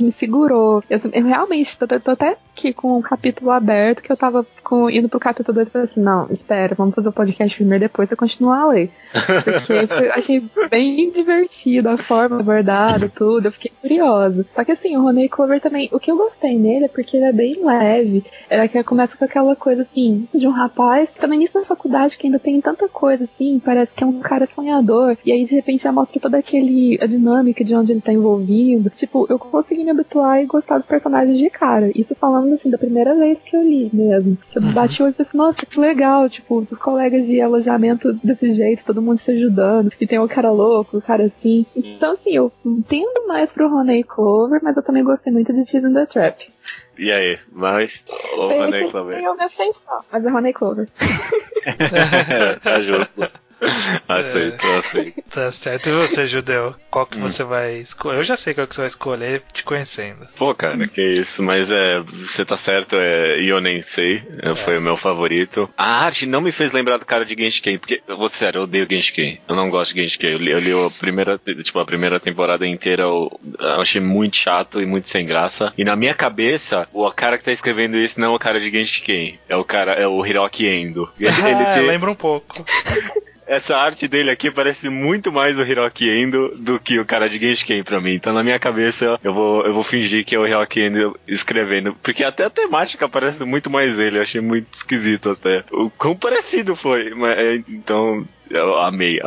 [SPEAKER 3] me segurou. Eu realmente tô até aqui com o capítulo aberto, que eu tava indo pro capítulo 2 e falei assim, não, espera, vamos fazer o podcast primeiro, depois você continuar a ler. Porque eu achei bem divertido a forma abordada, tudo, eu fiquei curiosa. Só que assim, o Honey Clover também, o que eu gostei nele é porque ele é bem leve, era que começa com aquela coisa assim, de um rapaz, também isso na faculdade, que ainda tem tanta coisa assim, parece que é um cara sonhador, e aí de repente já mostra toda a dinâmica de onde ele tá envolvido. Tipo, eu consegui me habituar e gostar dos personagens de cara. Isso falando assim, da primeira vez que eu li mesmo. Eu bati o olho e falei assim, nossa, que legal, tipo, os colegas de alojamento desse jeito, todo mundo se ajudando, e tem o cara louco, o cara assim. Então assim, eu tendo mais pro Honey Clover, mas eu também gostei muito de Teasing the Trap.
[SPEAKER 2] E aí, mas o Honey Clover?
[SPEAKER 3] Eu me afeição, mas é Honey Clover.
[SPEAKER 2] Tá justo. Aceito.
[SPEAKER 1] Tá certo. E você, Judeu? Qual que você vai escolher? Eu já sei qual que você vai escolher te conhecendo.
[SPEAKER 2] Pô, cara, que isso. Mas você tá certo, Yonensei foi o meu favorito. A arte não me fez lembrar do cara de Genshin, porque, eu vou ser sério, eu odeio Genshin. Eu não gosto de Genshin. Eu li a primeira temporada inteira, eu achei muito chato e muito sem graça. E na minha cabeça, o cara que tá escrevendo isso não é o cara de Genshin. É o Hiroki Endo.
[SPEAKER 1] Lembra um pouco.
[SPEAKER 2] Essa arte dele aqui parece muito mais o Hiroki Endo do que o cara de Genshin pra mim. Então na minha cabeça eu vou fingir que é o Hiroki Endo escrevendo. Porque até a temática parece muito mais ele. Eu achei muito esquisito até. O quão parecido foi. Então... Eu amei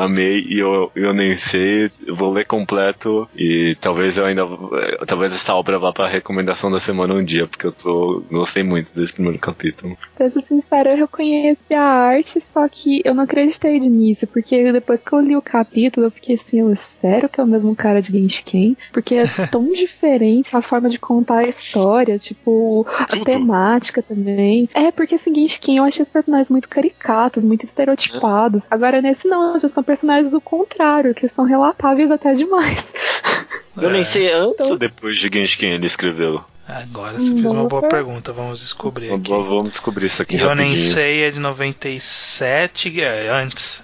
[SPEAKER 2] e eu nem sei, eu vou ler completo e talvez essa obra vá pra recomendação da semana um dia, porque eu gostei muito desse primeiro capítulo.
[SPEAKER 3] Pra ser sincero, eu reconheci a arte, só que eu não acreditei de início, porque depois que eu li o capítulo, eu fiquei assim, sério que é o mesmo cara de Genshin? Porque é tão diferente a forma de contar a história, tipo, a temática também. Porque assim, Genshin eu achei os personagens muito caricatos, muito estereotipados. Agora nesse não, já são personagens do contrário, que são relatáveis até demais.
[SPEAKER 2] Eu nem sei antes ou depois de Genshin ele escreveu.
[SPEAKER 1] Agora você fez uma boa pergunta, vamos descobrir aqui.
[SPEAKER 2] Vamos descobrir isso aqui
[SPEAKER 1] rapidinho.
[SPEAKER 2] Yonensei
[SPEAKER 1] é de antes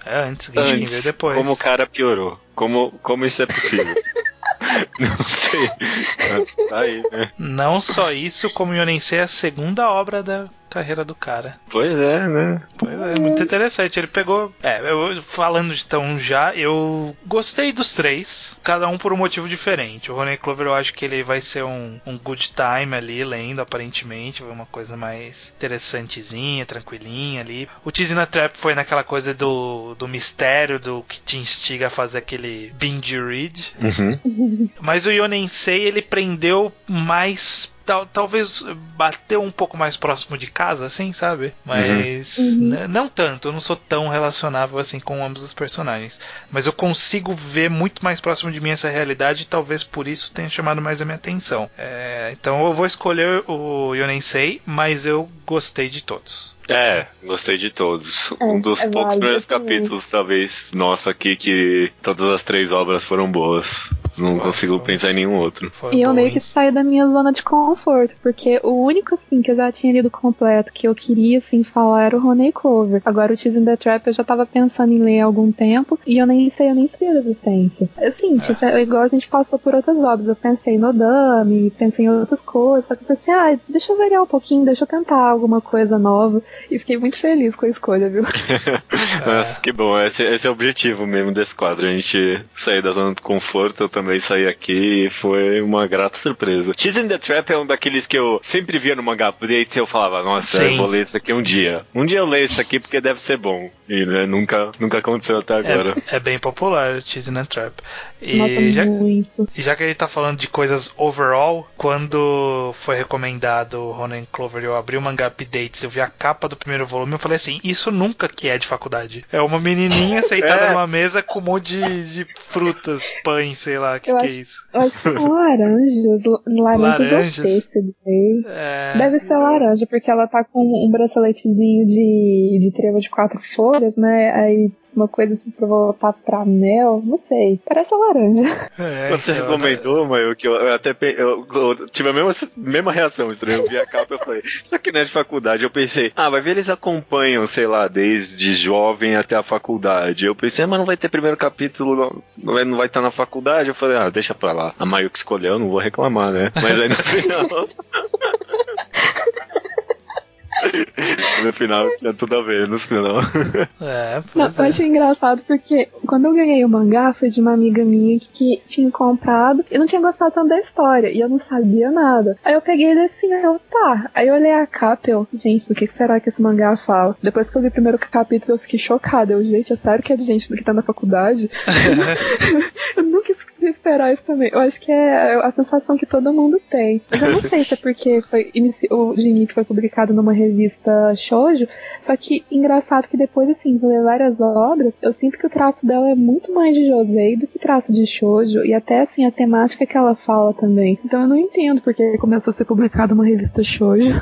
[SPEAKER 1] Genshin veio depois.
[SPEAKER 2] Como o cara piorou, como isso é possível? Não sei. Tá aí, né?
[SPEAKER 1] Não só isso, como Yonensei é a segunda obra da carreira do cara.
[SPEAKER 2] Pois é, né?
[SPEAKER 1] Pois é, muito interessante. Ele pegou... falando então eu gostei dos três, cada um por um motivo diferente. O Honey Clover eu acho que ele vai ser um good time ali, lendo, aparentemente. Vai uma coisa mais interessantezinha, tranquilinha ali. O Teasing the Trap foi naquela coisa do mistério, do que te instiga a fazer aquele binge read. Mas o Yonensei, ele prendeu mais... Talvez bateu um pouco mais próximo de casa, assim, sabe? Mas não tanto, eu não sou tão relacionável assim com ambos os personagens. Mas eu consigo ver muito mais próximo de mim essa realidade e talvez por isso tenha chamado mais a minha atenção. Então eu vou escolher o Yonensei, mas eu gostei de todos.
[SPEAKER 2] Gostei de todos. Um dos poucos primeiros capítulos, talvez, nosso aqui, que todas as três obras foram boas. Não consigo pensar em nenhum outro.
[SPEAKER 3] E eu meio que saí da minha zona de conforto, porque o único, assim, que eu já tinha lido completo, que eu queria, assim, falar era o Honey Clover. Agora o Teasing the Trap eu já tava pensando em ler há algum tempo, e eu nem sabia da existência. Assim, tipo, igual a gente passou por outras obras, eu pensei no Dami, pensei em outras coisas, só que eu pensei, deixa eu variar um pouquinho, deixa eu tentar alguma coisa nova. E fiquei muito feliz com a escolha, viu?
[SPEAKER 2] Nossa, que bom. Esse é o objetivo mesmo desse quadro. A gente sair da zona de conforto, eu também saí aqui e foi uma grata surpresa. Teasing the Trap é um daqueles que eu sempre via no Manga Update e eu falava, nossa, eu vou ler isso aqui um dia. Um dia eu leio isso aqui porque deve ser bom. E né, nunca aconteceu até agora.
[SPEAKER 1] É bem popular, Teasing the Trap. E já que a gente tá falando de coisas overall, quando foi recomendado o Honey Clover, eu abri o Manga Updates, eu vi a capa do primeiro volume, eu falei assim, isso nunca que é de faculdade. Food. É uma menininha sentada numa mesa com um monte de frutas, pães, sei lá, que é isso?
[SPEAKER 3] Eu acho que são laranjas têxteis. Deve ser laranja, porque ela tá com um braceletezinho de trevo de 4 folhas, né? Aí uma coisa assim pra voltar pra mel, não sei. Parece laranja.
[SPEAKER 2] Quando você recomendou, Maio, que eu tive a mesma reação, estranho. Eu vi a capa e eu falei, isso aqui não é de faculdade. Eu pensei, vai ver, eles acompanham, sei lá, desde jovem até a faculdade. Eu pensei, mas não vai ter primeiro capítulo, não vai estar na faculdade. Eu falei, deixa pra lá. A Maio que escolheu, não vou reclamar, né? Mas aí no final... No final tinha tudo a ver, no final.
[SPEAKER 3] Eu achei engraçado porque quando eu ganhei o mangá foi de uma amiga minha que tinha comprado e não tinha gostado tanto da história e eu não sabia nada. Aí eu peguei ele assim, tá. Aí eu olhei a capa e gente, do que será que esse mangá fala? Depois que eu vi o primeiro capítulo eu fiquei chocada. Gente, é sério que é de gente que tá na faculdade? Eu nunca ia esperar isso também. Eu acho que é a sensação que todo mundo tem. Mas eu não sei se é porque o de início foi publicado numa revista shoujo, só que engraçado que depois, assim, de ler várias obras, eu sinto que o traço dela é muito mais de josei do que traço de shoujo, e até, assim, a temática que ela fala também. Então eu não entendo porque começou a ser publicado numa revista shoujo.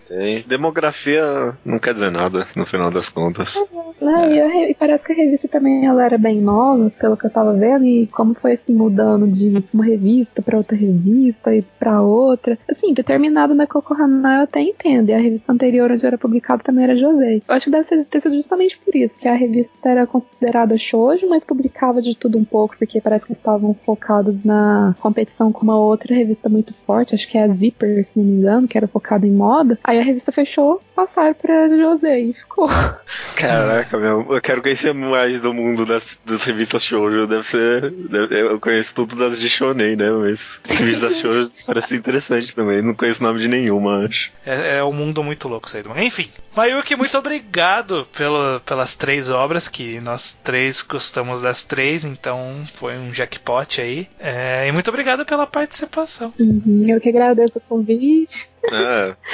[SPEAKER 2] Tem. Demografia não quer dizer nada, no final das contas.
[SPEAKER 3] E parece que a revista também ela era bem nova, pelo que eu tava vendo, e como foi, assim, mudando de uma revista pra outra revista e pra outra. Assim, determinado na Kokohana eu até entendo, e a revista anterior onde era publicado também era josei. Eu acho que deve ter sido justamente por isso, que a revista era considerada shoujo, mas publicava de tudo um pouco, porque parece que estavam focados na competição com uma outra revista muito forte, acho que é a Zipper, se não me engano, que era focada em moda. Aí a revista fechou, passaram pra josei e ficou.
[SPEAKER 2] Caraca, eu quero conhecer mais do mundo das revistas shoujo. Eu conheço tudo das de shonen, né? Mas as revistas da shoujo parece interessante também. Não conheço o nome de nenhuma, acho.
[SPEAKER 1] É um mundo muito louco isso aí. Enfim, Mayuki, muito obrigado pelas 3 obras, que nós 3 gostamos das 3, então foi um jackpot aí. E muito obrigado pela participação.
[SPEAKER 3] Eu que agradeço o convite.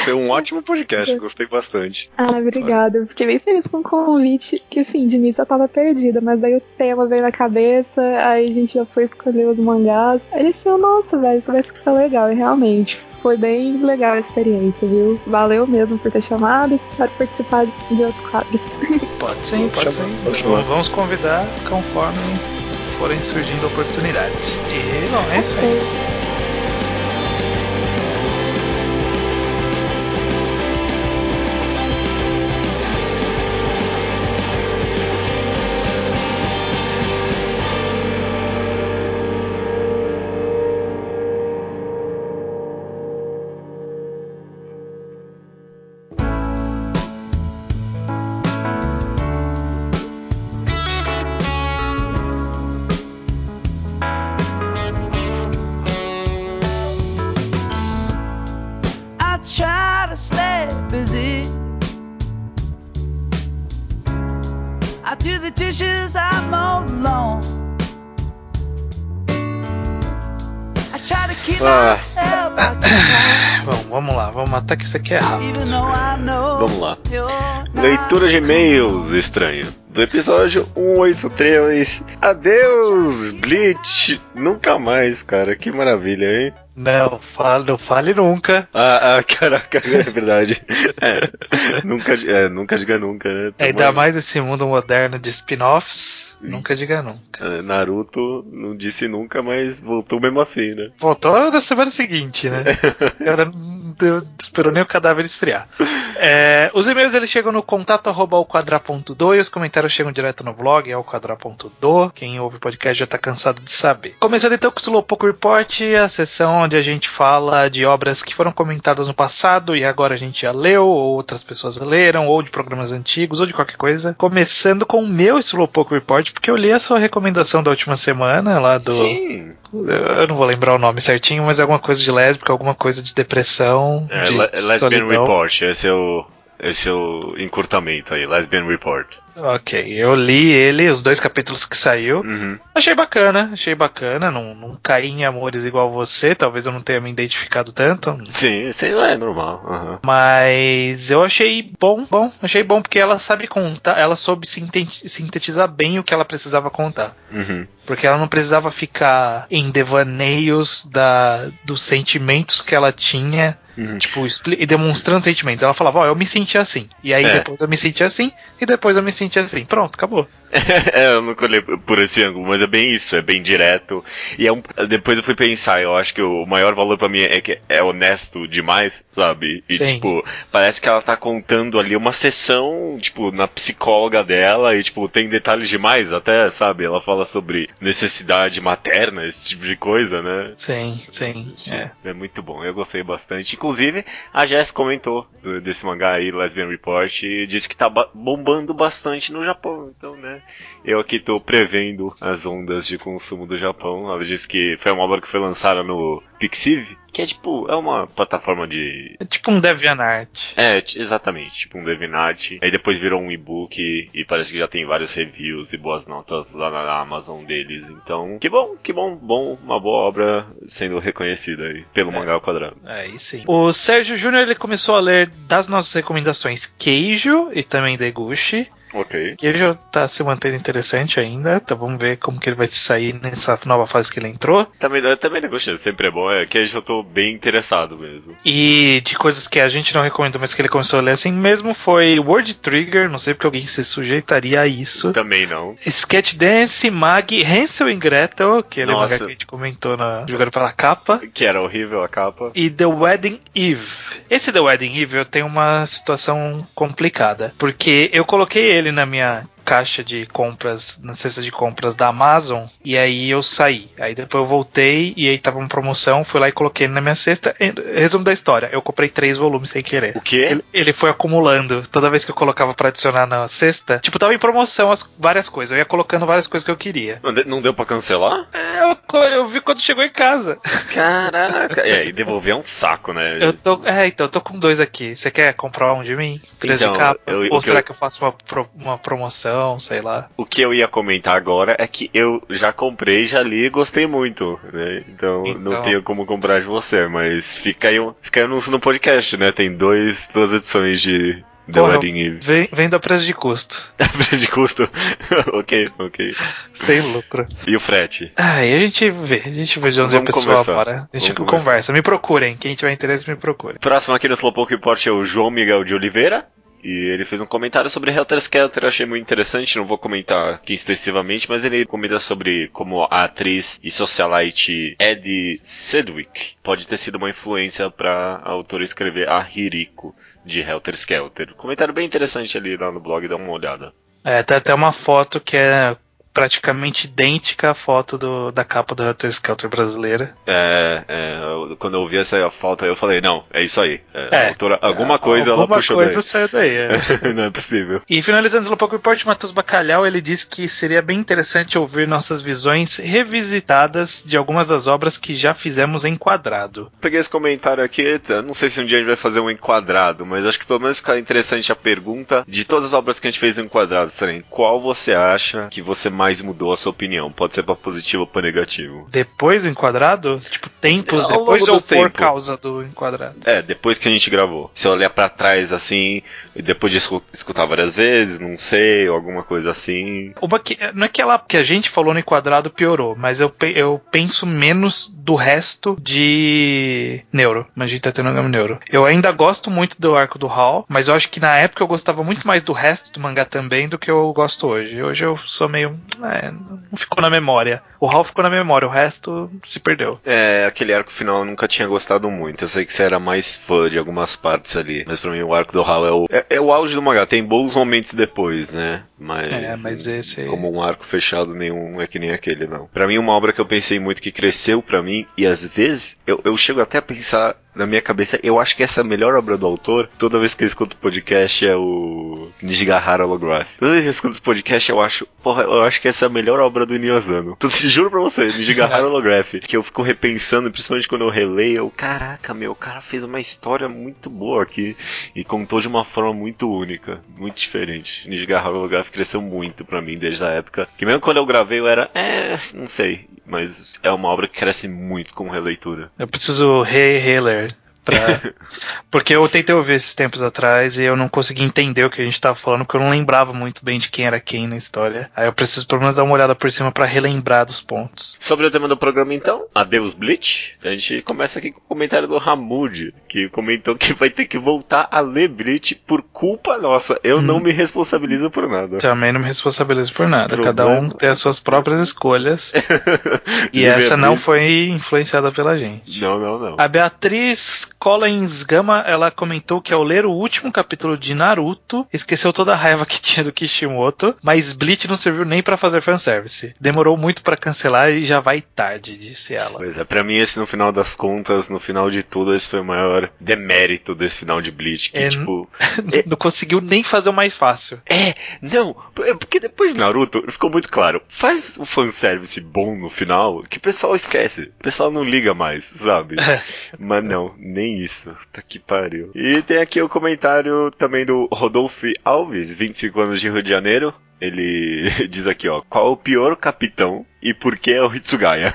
[SPEAKER 2] Foi um ótimo podcast, gostei bastante.
[SPEAKER 3] Obrigada. Eu fiquei bem feliz com o convite, que assim, de início eu tava perdida, mas daí o tema veio na cabeça, aí a gente já foi escolher os mangás. Aí ele disse, nossa, velho, isso vai ficar legal, e realmente foi bem legal a experiência, viu? Valeu mesmo por ter chamado, espero participar de outros quadros.
[SPEAKER 1] Pode sim. Vamos convidar conforme forem surgindo oportunidades. E, bom, é isso aí. Vamos matar que isso aqui é rápido.
[SPEAKER 2] Vamos lá. Leitura de e-mails, estranho. Do episódio 183. Adeus, Bleach. Nunca mais, cara. Que maravilha, hein?
[SPEAKER 1] Não fale nunca.
[SPEAKER 2] Caraca, é verdade. Nunca diga nunca, né?
[SPEAKER 1] Ainda mais esse mundo moderno de spin-offs. Nunca diga nunca.
[SPEAKER 2] Naruto não disse nunca, mas voltou mesmo assim, né?
[SPEAKER 1] Voltou na semana seguinte, né? Não esperou nem o cadáver esfriar. Os e-mails eles chegam no contato@alquadra.do e os comentários chegam direto no blog, alquadra.do. Quem ouve o podcast já tá cansado de saber. Começando então com o Slowpoke Report, a sessão onde a gente fala de obras que foram comentadas no passado e agora a gente já leu, ou outras pessoas leram, ou de programas antigos, ou de qualquer coisa. Começando com o meu Slowpoke Report, porque eu li a sua recomendação da última semana, lá do...
[SPEAKER 2] Sim.
[SPEAKER 1] Eu não vou lembrar o nome certinho, mas é alguma coisa de lésbica, alguma coisa de depressão, de
[SPEAKER 2] Lesbian Report, esse é o esse é o encurtamento aí, Lesbian Report.
[SPEAKER 1] Ok, eu li ele, os 2 capítulos que saiu.
[SPEAKER 2] Uhum.
[SPEAKER 1] Achei bacana, não caí em amores igual você, talvez eu não tenha me identificado tanto.
[SPEAKER 2] Sim, é normal. Uhum.
[SPEAKER 1] Mas eu achei bom porque ela sabe contar, ela soube sintetizar bem o que ela precisava contar.
[SPEAKER 2] Uhum.
[SPEAKER 1] Porque ela não precisava ficar em devaneios dos sentimentos que ela tinha, tipo, e demonstrando sentimentos. Ela falava, eu me senti assim. E aí depois eu me senti assim, e depois eu me senti assim. Pronto, acabou.
[SPEAKER 2] Eu nunca olhei por esse ângulo, mas é bem isso, é bem direto. E depois eu fui pensar, eu acho que o maior valor pra mim é que é honesto demais, sabe? E
[SPEAKER 1] Sim.
[SPEAKER 2] tipo, parece que ela tá contando ali uma sessão, tipo, na psicóloga dela, e tipo, tem detalhes demais até, sabe? Ela fala sobre necessidade materna, esse tipo de coisa, né?
[SPEAKER 1] Sim.
[SPEAKER 2] É muito bom, eu gostei bastante. Inclusive, a Jess comentou desse mangá aí, Lesbian Report, e disse que tá bombando bastante no Japão, então, né? Eu aqui tô prevendo as ondas de consumo do Japão. Ela disse que foi uma obra que foi lançada no Pixiv, que é tipo, é uma plataforma de...
[SPEAKER 1] É tipo um DeviantArt.
[SPEAKER 2] Exatamente, tipo um DeviantArt. Aí depois virou um e-book e parece que já tem vários reviews e boas notas lá na Amazon deles. Então, que bom, uma boa obra sendo reconhecida aí pelo Mangá ao Quadrado.
[SPEAKER 1] Aí sim. O Sérgio Júnior, ele começou a ler das nossas recomendações Keijo e também Deguchi.
[SPEAKER 2] Ok.
[SPEAKER 1] Que ele já tá se mantendo interessante ainda, então vamos ver como que ele vai se sair nessa nova fase que ele entrou.
[SPEAKER 2] Também negociando, sempre é bom, que eu já tô bem interessado mesmo.
[SPEAKER 1] E de coisas que a gente não recomendou, mas que ele começou a ler assim mesmo, foi Word Trigger, não sei porque alguém se sujeitaria a isso.
[SPEAKER 2] Também não.
[SPEAKER 1] Sketch Dance, Mag, Hansel e Gretel, aquele mangá que a gente comentou jogando pela capa.
[SPEAKER 2] Que era horrível a capa.
[SPEAKER 1] E The Wedding Eve. Esse The Wedding Eve eu tenho uma situação complicada, porque eu coloquei ele na minha caixa de compras, na cesta de compras da Amazon, e aí eu saí. Aí depois eu voltei e aí tava uma promoção, fui lá e coloquei ele na minha cesta. Resumo da história, eu comprei 3 volumes sem querer.
[SPEAKER 2] O quê?
[SPEAKER 1] Ele foi acumulando. Toda vez que eu colocava pra adicionar na cesta, tipo, tava em promoção várias coisas. Eu ia colocando várias coisas que eu queria.
[SPEAKER 2] Não deu pra cancelar?
[SPEAKER 1] Eu vi quando chegou em casa.
[SPEAKER 2] Caraca. E devolver é um saco, né?
[SPEAKER 1] Eu tô com 2 aqui. Você quer comprar um de mim? Preço de capa? Ou será que eu faço uma promoção? Sei lá.
[SPEAKER 2] O que eu ia comentar agora é que eu já comprei, já li e gostei muito, né? Então não tenho como comprar de você, mas fica aí anúncio no podcast, né? Tem duas edições de The Wedding Eve.
[SPEAKER 1] Vendo a preço de custo.
[SPEAKER 2] Preço de custo? Ok.
[SPEAKER 1] Sem lucro.
[SPEAKER 2] E o frete?
[SPEAKER 1] Aí a gente vê de onde a pessoa mora. A gente conversa. Me procurem. Quem tiver interesse, me procure.
[SPEAKER 2] Próximo aqui no Slowpoke Report é o João Miguel de Oliveira. E ele fez um comentário sobre Helter Skelter, eu achei muito interessante, não vou comentar aqui extensivamente, mas ele comenta sobre como a atriz e socialite Eddie Sedgwick pode ter sido uma influência para a autora escrever a Hiriko de Helter Skelter. Comentário bem interessante ali lá no blog, dá uma olhada.
[SPEAKER 1] Tem até uma foto que é praticamente idêntica à foto da capa do Helter Skelter brasileira.
[SPEAKER 2] Quando eu vi essa foto aí eu falei, não, é isso aí. A autora, alguma coisa ela puxou
[SPEAKER 1] daí. Alguma coisa saiu daí,
[SPEAKER 2] Não é possível.
[SPEAKER 1] E finalizando o Slowpoke Report, Matheus Bacalhau, ele disse que seria bem interessante ouvir nossas visões revisitadas de algumas das obras que já fizemos em quadrado.
[SPEAKER 2] Peguei esse comentário aqui, não sei se um dia a gente vai fazer um enquadrado, mas acho que pelo menos fica interessante a pergunta de todas as obras que a gente fez em enquadrado, Seren, qual você acha que você mais mudou a sua opinião? Pode ser pra positivo ou pra negativo.
[SPEAKER 1] Depois do enquadrado? Tipo, tempos depois ou por causa do enquadrado?
[SPEAKER 2] Depois que a gente gravou. Se eu olhar pra trás assim, e depois de escutar várias vezes, não sei, ou alguma coisa assim.
[SPEAKER 1] Não é que a gente falou no enquadrado piorou, mas eu penso menos do resto de Neuro. Mas a gente tá tendo um Neuro. Eu ainda gosto muito do arco do Hall, mas eu acho que na época eu gostava muito mais do resto do mangá também do que eu gosto hoje. Hoje eu sou meio... não ficou na memória. O Hall ficou na memória, o resto se perdeu.
[SPEAKER 2] Aquele arco final eu nunca tinha gostado muito. Eu sei que você era mais fã de algumas partes ali, mas pra mim o arco do Hall é o auge do mangá. Tem bons momentos depois, né? Mas
[SPEAKER 1] esse...
[SPEAKER 2] como um arco fechado, nenhum é que nem aquele, não. Pra mim, uma obra que eu pensei muito, que cresceu pra mim, e às vezes eu chego até a pensar na minha cabeça, eu acho que essa é a melhor obra do autor. Toda vez que eu escuto o podcast é o Nijigahara Holograph. Toda vez que eu escuto esse podcast eu acho que essa é a melhor obra do Inuyasano. Então, juro pra você, Nijigahara Holograph, que eu fico repensando, principalmente quando eu releio, caraca, o cara fez uma história muito boa aqui e contou de uma forma muito única, muito diferente. Nijigahara Holograph cresceu muito pra mim desde a época, que mesmo quando eu gravei eu era, não sei, mas é uma obra que cresce muito com releitura.
[SPEAKER 1] Eu preciso reler. Porque eu tentei ouvir esses tempos atrás e eu não consegui entender o que a gente tava falando, porque eu não lembrava muito bem de quem era quem na história. Aí eu preciso pelo menos dar uma olhada por cima pra relembrar dos pontos.
[SPEAKER 2] Sobre o tema do programa então, adeus Bleach. A gente começa aqui com o comentário do Hamud, que comentou que vai ter que voltar a ler Bleach por culpa nossa. Eu não me responsabilizo por nada.
[SPEAKER 1] Também não me responsabilizo por nada. Cada um tem as suas próprias escolhas. E essa não foi influenciada pela gente.
[SPEAKER 2] Não.
[SPEAKER 1] A Beatriz Collins Gama, ela comentou que ao ler o último capítulo de Naruto, esqueceu toda a raiva que tinha do Kishimoto, mas Bleach não serviu nem pra fazer fanservice. Demorou muito pra cancelar e já vai tarde, disse ela.
[SPEAKER 2] Pois é, pra mim esse no final das contas, no final de tudo, esse foi o maior demérito desse final de Bleach, que
[SPEAKER 1] não conseguiu nem fazer o mais fácil.
[SPEAKER 2] Porque depois de Naruto, ficou muito claro, faz o fanservice bom no final, que o pessoal esquece, o pessoal não liga mais, sabe? Mas não, nem isso, tá que pariu. E tem aqui o comentário também do Rodolfo Alves, 25 anos de Rio de Janeiro. Ele diz aqui, ó, qual o pior capitão e por que é o Hitsugaya?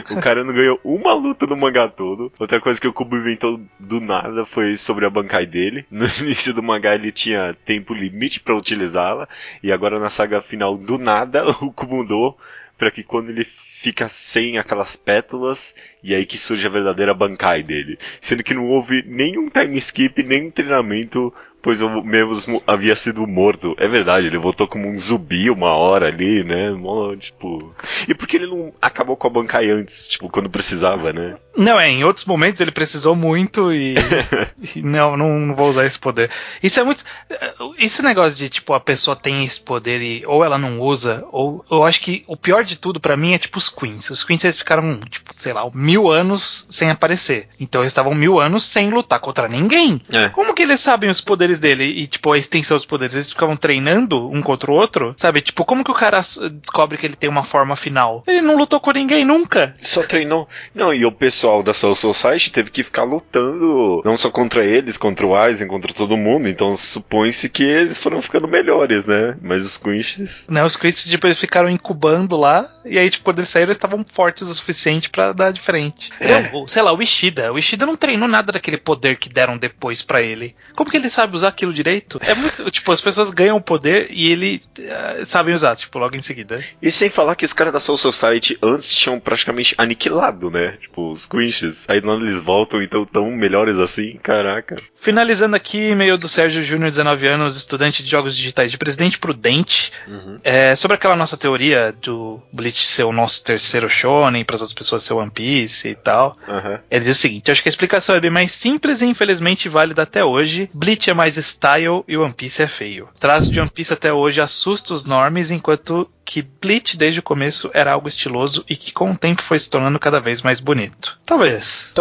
[SPEAKER 2] O cara não ganhou uma luta no mangá todo. Outra coisa que o Kubo inventou do nada foi sobre a Bankai dele. No início do mangá ele tinha tempo limite pra utilizá-la, e agora na saga final do nada o Kubo mudou pra que quando ele fica sem aquelas pétalas, e aí que surge a verdadeira Bankai dele. Sendo que não houve nenhum time skip, nem treinamento, pois o mesmo havia sido morto. É verdade, ele voltou como um zumbi uma hora ali, né? Tipo... E por que ele não acabou com a Bankai antes, tipo, quando precisava, né?
[SPEAKER 1] Não, em outros momentos ele precisou muito e não vou usar esse poder. Isso é muito... Esse negócio de, tipo, a pessoa tem esse poder e ou ela não usa, ou... Eu acho que o pior de tudo pra mim é, tipo, os Queens. Os Queens, eles ficaram, tipo, sei lá, 1000 anos sem aparecer. Então eles estavam 1000 anos sem lutar contra ninguém. Como que eles sabem os poderes dele e, tipo, a extensão dos poderes? Eles ficavam treinando um contra o outro? Sabe? Tipo, como que o cara descobre que ele tem uma forma final? Ele não lutou com ninguém nunca.
[SPEAKER 2] Só treinou. Não, e o pessoal da Soul Society teve que ficar lutando não só contra eles, contra o Aizen, contra todo mundo. Então supõe-se que eles foram ficando melhores, né? Mas os Quinches...
[SPEAKER 1] Não, os Quinches, tipo, eles ficaram incubando lá, e aí, tipo, quando eles saíram, eles estavam fortes o suficiente pra dar de frente. Não, sei lá, o Ishida não treinou nada daquele poder que deram depois pra ele. Como que ele sabe usar aquilo direito? É muito, tipo, as pessoas ganham o poder e ele sabem usar, tipo, logo em seguida.
[SPEAKER 2] E sem falar que os caras da Soul Society antes tinham praticamente aniquilado, né? Tipo, os Quinches. Aí quando eles voltam, então tão melhores assim, caraca.
[SPEAKER 1] Finalizando aqui, e-mail do Sérgio Júnior, 19 anos, estudante de jogos digitais de Presidente Prudente. Sobre aquela nossa teoria do Bleach ser o nosso terceiro shonen, para as outras pessoas ser One Piece e tal. Ele diz o seguinte: eu acho que a explicação é bem mais simples e infelizmente válida até hoje. Bleach é mais style e One Piece é feio. O traço de One Piece até hoje assusta os normies, enquanto que Bleach desde o começo era algo estiloso e que com o tempo foi se tornando cada vez mais bonito. Talvez.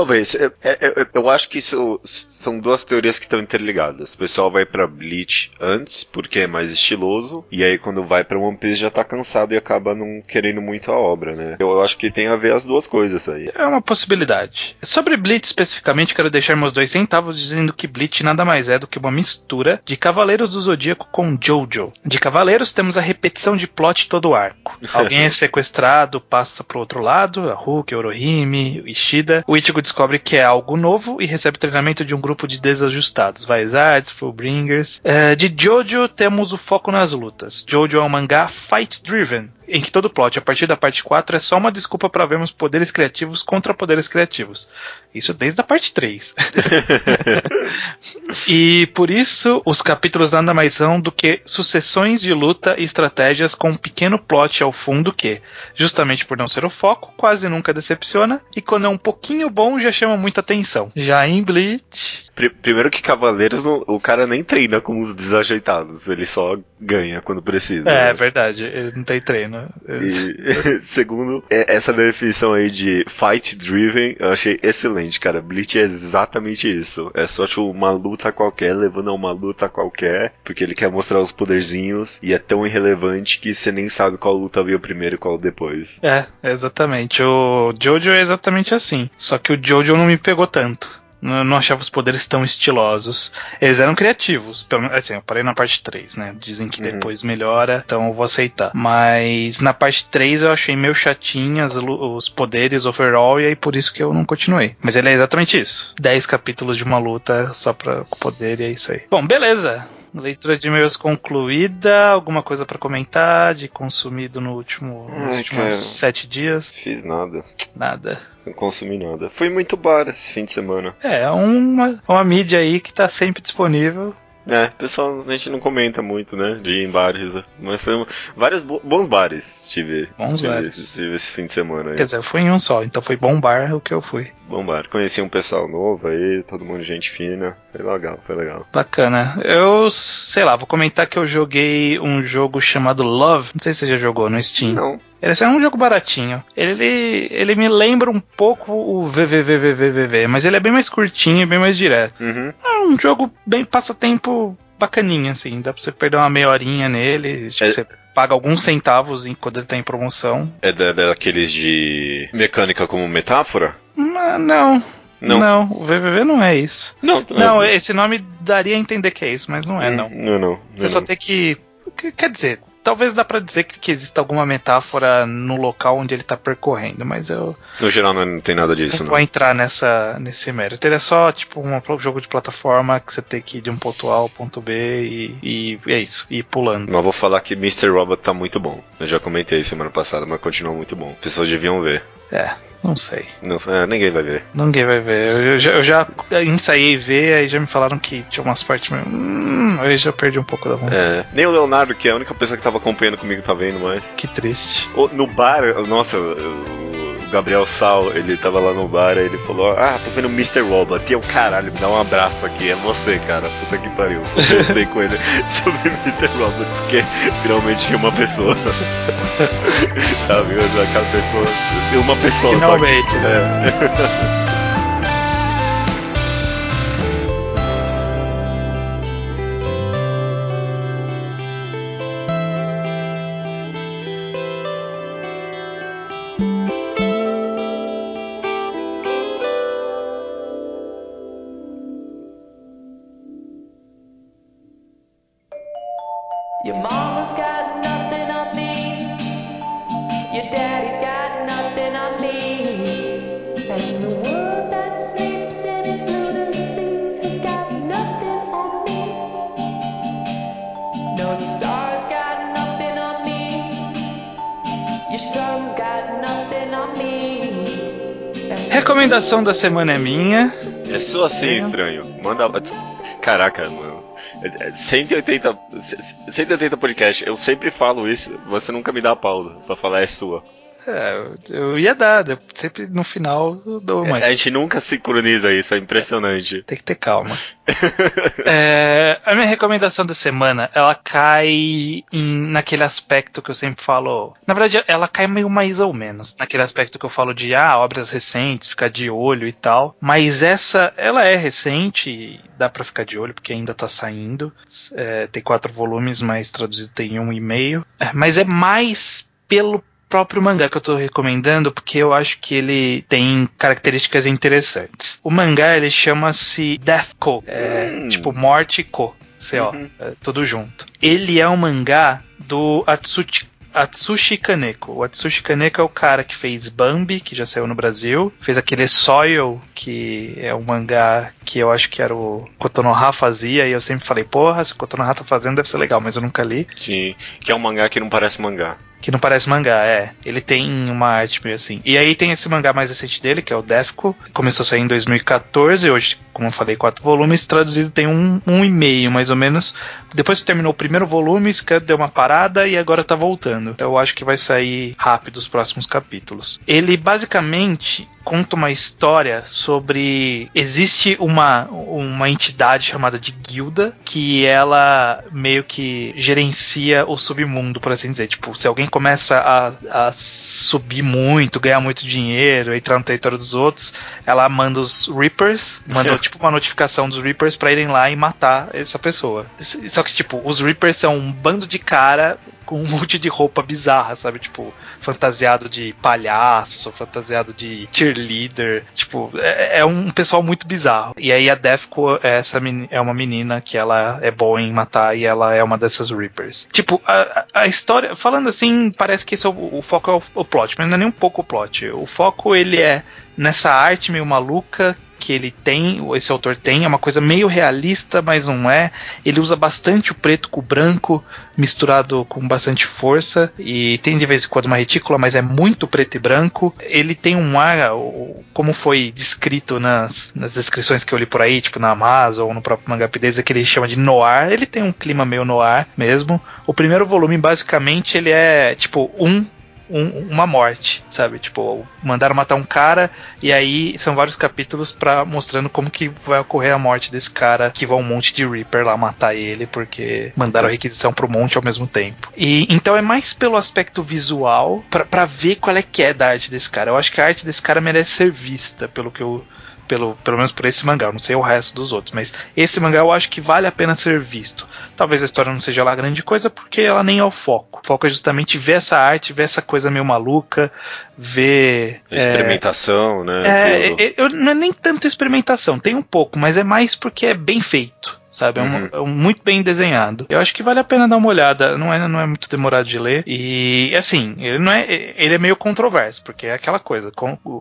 [SPEAKER 2] Eu acho que isso são duas teorias que estão interligadas. O pessoal vai pra Bleach antes porque é mais estiloso, e aí quando vai pra One Piece já tá cansado e acaba não querendo muito a obra, né? Eu acho que tem a ver as duas coisas aí.
[SPEAKER 1] É uma possibilidade. Sobre Bleach especificamente, quero deixar meus 2 centavos dizendo que Bleach nada mais é do que uma mistura de Cavaleiros do Zodíaco com Jojo. De Cavaleiros temos a repetição de plot todo o arco. Alguém é sequestrado, passa pro outro lado, a Hulk, a Orohime, o Ishida. O Ichigo descobre que é algo novo e recebe treinamento de um grupo de desajustados, Vizards, Fullbringers. De Jojo temos o foco nas lutas. Jojo é um mangá fight-driven, em que todo plot, a partir da parte 4, é só uma desculpa para vermos poderes criativos contra poderes criativos. Isso desde a parte 3. E por isso, os capítulos nada mais são do que sucessões de luta e estratégias com um pequeno plot ao fundo que, justamente por não ser o foco, quase nunca decepciona, e quando é um pouquinho bom, já chama muita atenção. Já em Bleach...
[SPEAKER 2] Primeiro que Cavaleiros, o cara nem treina com os desajeitados, ele só ganha quando precisa.
[SPEAKER 1] É verdade, ele não tem treino.
[SPEAKER 2] E, segundo, essa definição aí de fight driven, eu achei excelente, cara. Bleach é exatamente isso. É só tipo uma luta qualquer, levando a uma luta qualquer, porque ele quer mostrar os poderzinhos e é tão irrelevante que você nem sabe qual luta veio primeiro e qual depois.
[SPEAKER 1] Exatamente. O Jojo é exatamente assim. Só que o Jojo não me pegou tanto. Eu não achava os poderes tão estilosos. Eles eram criativos. Assim, eu parei na parte 3, né? Dizem que depois melhora, então eu vou aceitar. Mas na parte 3 eu achei meio chatinhas os poderes overall, e aí por isso que eu não continuei. Mas ele é exatamente isso. 10 capítulos de uma luta só pra poder, e é isso aí. Bom, beleza. Leitura de e-mails concluída. Alguma coisa pra comentar de consumido nos últimos 7 dias?
[SPEAKER 2] Fiz nada.
[SPEAKER 1] Nada.
[SPEAKER 2] Não consumi nada. Fui muito bar esse fim de semana.
[SPEAKER 1] É uma mídia aí que tá sempre disponível.
[SPEAKER 2] Pessoal, a gente não comenta muito, né, de ir em bares, mas foi vários bons bares tive esse fim de semana aí.
[SPEAKER 1] Quer dizer, eu fui em um só, então foi bom bar o que eu fui.
[SPEAKER 2] Bom bar, conheci um pessoal novo aí, todo mundo gente fina, foi legal.
[SPEAKER 1] Bacana. Eu, sei lá, vou comentar que eu joguei um jogo chamado Love, não sei se você já jogou no Steam.
[SPEAKER 2] Não.
[SPEAKER 1] Esse é um jogo baratinho. Ele me lembra um pouco o VVVVVV, mas ele é bem mais curtinho e bem mais direto. É um jogo bem passatempo bacaninha, assim. Dá pra você perder uma meia horinha nele. Você paga alguns centavos quando ele tá em promoção.
[SPEAKER 2] É daqueles de mecânica como metáfora?
[SPEAKER 1] Não. Não, o VVV não é isso. Não, esse nome daria a entender que é isso, mas não é, não.
[SPEAKER 2] Não.
[SPEAKER 1] Você só tem que... Quer dizer... Talvez dá pra dizer que exista alguma metáfora no local onde ele tá percorrendo, mas eu...
[SPEAKER 2] No geral não tem nada disso,
[SPEAKER 1] não vou entrar nesse mérito. Ele é só tipo um jogo de plataforma que você tem que ir de um ponto A ao ponto B e é isso, e ir pulando.
[SPEAKER 2] Mas vou falar que Mr. Robot tá muito bom. Eu já comentei semana passada, mas continua muito bom. As pessoas deviam ver.
[SPEAKER 1] Não sei.
[SPEAKER 2] Ninguém vai ver.
[SPEAKER 1] Ninguém vai ver. Eu já ensaiei ver, aí já me falaram que tinha umas partes meio... aí já perdi um pouco da vontade.
[SPEAKER 2] Nem o Leonardo, que é a única pessoa que tava acompanhando comigo, tá vendo mais.
[SPEAKER 1] Que triste.
[SPEAKER 2] No bar, nossa, o Gabriel Sal, ele tava lá no bar, aí ele falou, tô vendo o Mr. Robot. E eu, caralho, me dá um abraço aqui, é você, cara. Puta que pariu. Eu sei com ele sobre o Mr. Robot, porque finalmente tinha uma pessoa. Sabe, aquela pessoa... Uma pessoa
[SPEAKER 1] finalmente,
[SPEAKER 2] só que,
[SPEAKER 1] né?
[SPEAKER 4] Your mama's got nothing on me. Your daddy's got nothing on me. And the world that sleeps in its lunacy has got nothing on me. No star's got nothing on me. Your sun's got nothing on me.
[SPEAKER 1] Recomendação da semana é minha.
[SPEAKER 2] É sua sim, estranho. Manda... Caraca, mano. 180 podcast, eu sempre falo isso, você nunca me dá pausa pra falar é sua.
[SPEAKER 1] Eu ia dar, sempre no final eu dou mais.
[SPEAKER 2] A gente nunca sincroniza isso, é impressionante.
[SPEAKER 1] Tem que ter calma. A minha recomendação da semana, ela cai naquele aspecto que eu sempre falo. Na verdade, ela cai meio mais ou menos. Naquele aspecto que eu falo de obras recentes, ficar de olho e tal. Mas ela é recente, dá pra ficar de olho, porque ainda tá saindo. Tem 4 volumes, mas traduzido tem 1,5. Mas é mais pelo próprio mangá que eu tô recomendando, porque eu acho que ele tem características interessantes. O mangá, ele chama-se Death Co. Tipo Morte Co. C-O. Tudo junto. Ele é um mangá do Atsushi Kaneko. O Atsushi Kaneko é o cara que fez Bambi, que já saiu no Brasil. Fez aquele Soil, que é um mangá que eu acho que era o Kotonoha fazia, e eu sempre falei, porra, se o Kotonoha tá fazendo deve ser legal, mas eu nunca li.
[SPEAKER 2] Sim, que é um mangá que não parece mangá.
[SPEAKER 1] Que não parece mangá, Ele tem uma arte meio assim. E aí tem esse mangá mais recente dele, que é o Deathco. Começou a sair em 2014, hoje como eu falei, 4 volumes, traduzido tem um e meio, mais ou menos. Depois que terminou o primeiro volume, Scan deu uma parada e agora tá voltando. Então eu acho que vai sair rápido os próximos capítulos. Ele basicamente conta uma história sobre... Existe uma entidade chamada de Guilda, que ela meio que gerencia o submundo, por assim dizer. Tipo, se alguém começa a subir muito, ganhar muito dinheiro, entrar no território dos outros, ela manda os Reapers, manda tipo uma notificação dos Reapers pra irem lá e matar essa pessoa. Só que, tipo, os Reapers são um bando de cara com um monte de roupa bizarra, sabe? Tipo, fantasiado de palhaço, fantasiado de cheerleader. Tipo, é um pessoal muito bizarro. E aí a Defco é uma menina que ela é boa em matar e ela é uma dessas Reapers. Tipo, a história, falando assim, parece que esse é o foco é o plot, mas não é nem um pouco o plot. O foco, ele é nessa arte meio maluca que ele tem, esse autor tem, é uma coisa meio realista, mas não é. Ele usa bastante o preto com o branco, misturado com bastante força, e tem de vez em quando uma retícula, mas é muito preto e branco. Ele tem um ar, como foi descrito nas descrições que eu li por aí, tipo na Amazon ou no próprio Mangapideza, que ele chama de noir. Ele tem um clima meio noir mesmo. O primeiro volume, basicamente, ele é tipo uma morte, sabe? Tipo, mandaram matar um cara e aí são vários capítulos mostrando como que vai ocorrer a morte desse cara, que vai um monte de Reaper lá matar ele porque mandaram a requisição pro monte ao mesmo tempo. E então é mais pelo aspecto visual pra ver qual é que é da arte desse cara. Eu acho que a arte desse cara merece ser vista pelo menos por esse mangá, eu não sei o resto dos outros, mas esse mangá eu acho que vale a pena ser visto. Talvez a história não seja lá grande coisa, porque ela nem é o foco. O foco é justamente ver essa arte, ver essa coisa meio maluca, ver...
[SPEAKER 2] Experimentação, né?
[SPEAKER 1] Não é nem tanto experimentação, tem um pouco, mas é mais porque é bem feito. Sabe, é muito bem desenhado. Eu acho que vale a pena dar uma olhada. Não é muito demorado de ler. E assim, ele é meio controverso, porque é aquela coisa.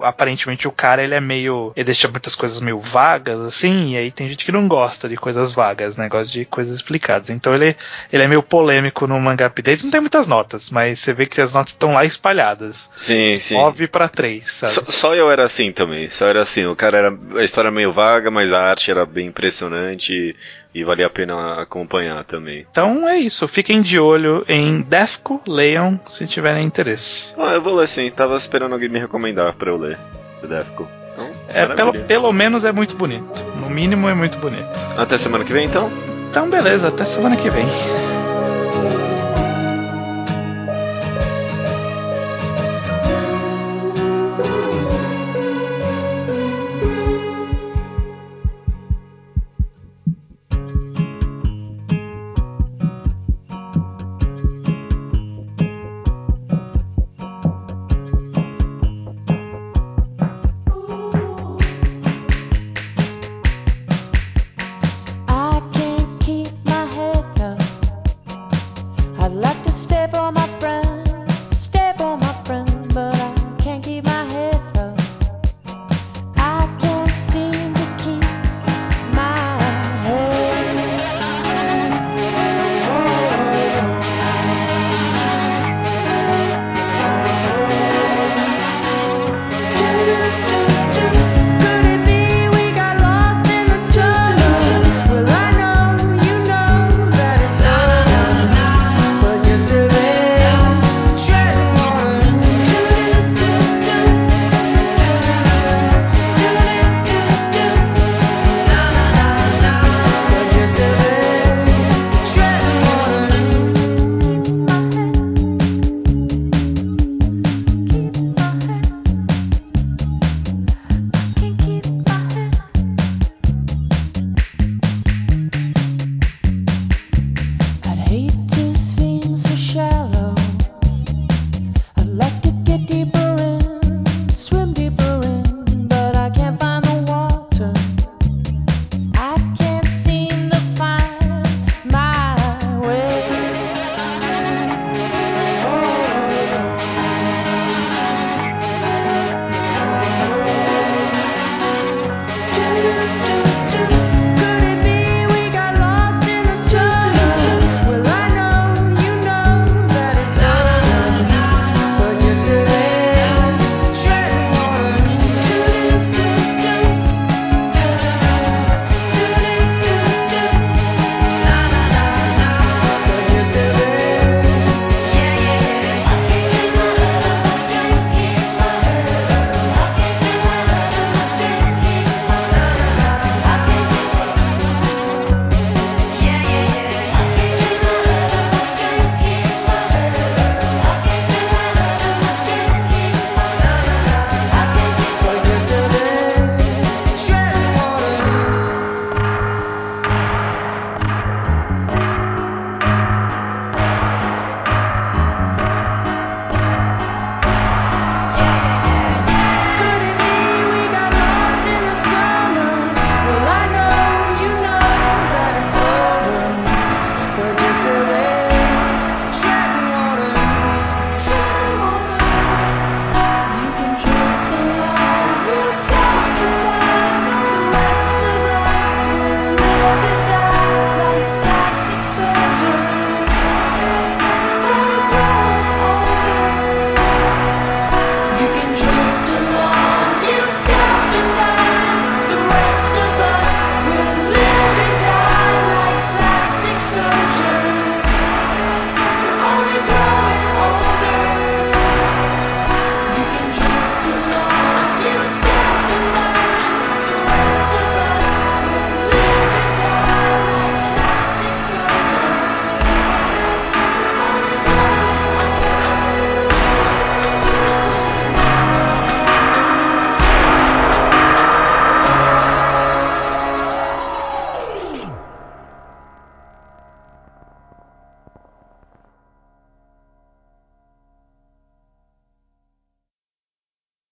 [SPEAKER 1] Aparentemente o cara ele deixa muitas coisas meio vagas, assim, e aí tem gente que não gosta de coisas vagas, né? Gosta de coisas explicadas. Então ele é meio polêmico no Manga Update. Não tem muitas notas, mas você vê que as notas estão lá espalhadas.
[SPEAKER 2] Sim.
[SPEAKER 1] 9/3, sabe?
[SPEAKER 2] Só eu era assim também. Só era assim. O cara era. A história era meio vaga, mas a arte era bem impressionante. E valia a pena acompanhar também.
[SPEAKER 1] Então é isso. Fiquem de olho em Defco, leiam se tiverem interesse.
[SPEAKER 2] Eu vou ler sim. Tava esperando alguém me recomendar pra eu ler o Defco. Então,
[SPEAKER 1] pelo menos é muito bonito. No mínimo é muito bonito.
[SPEAKER 2] Até semana que vem, então?
[SPEAKER 1] Então beleza, até semana que vem.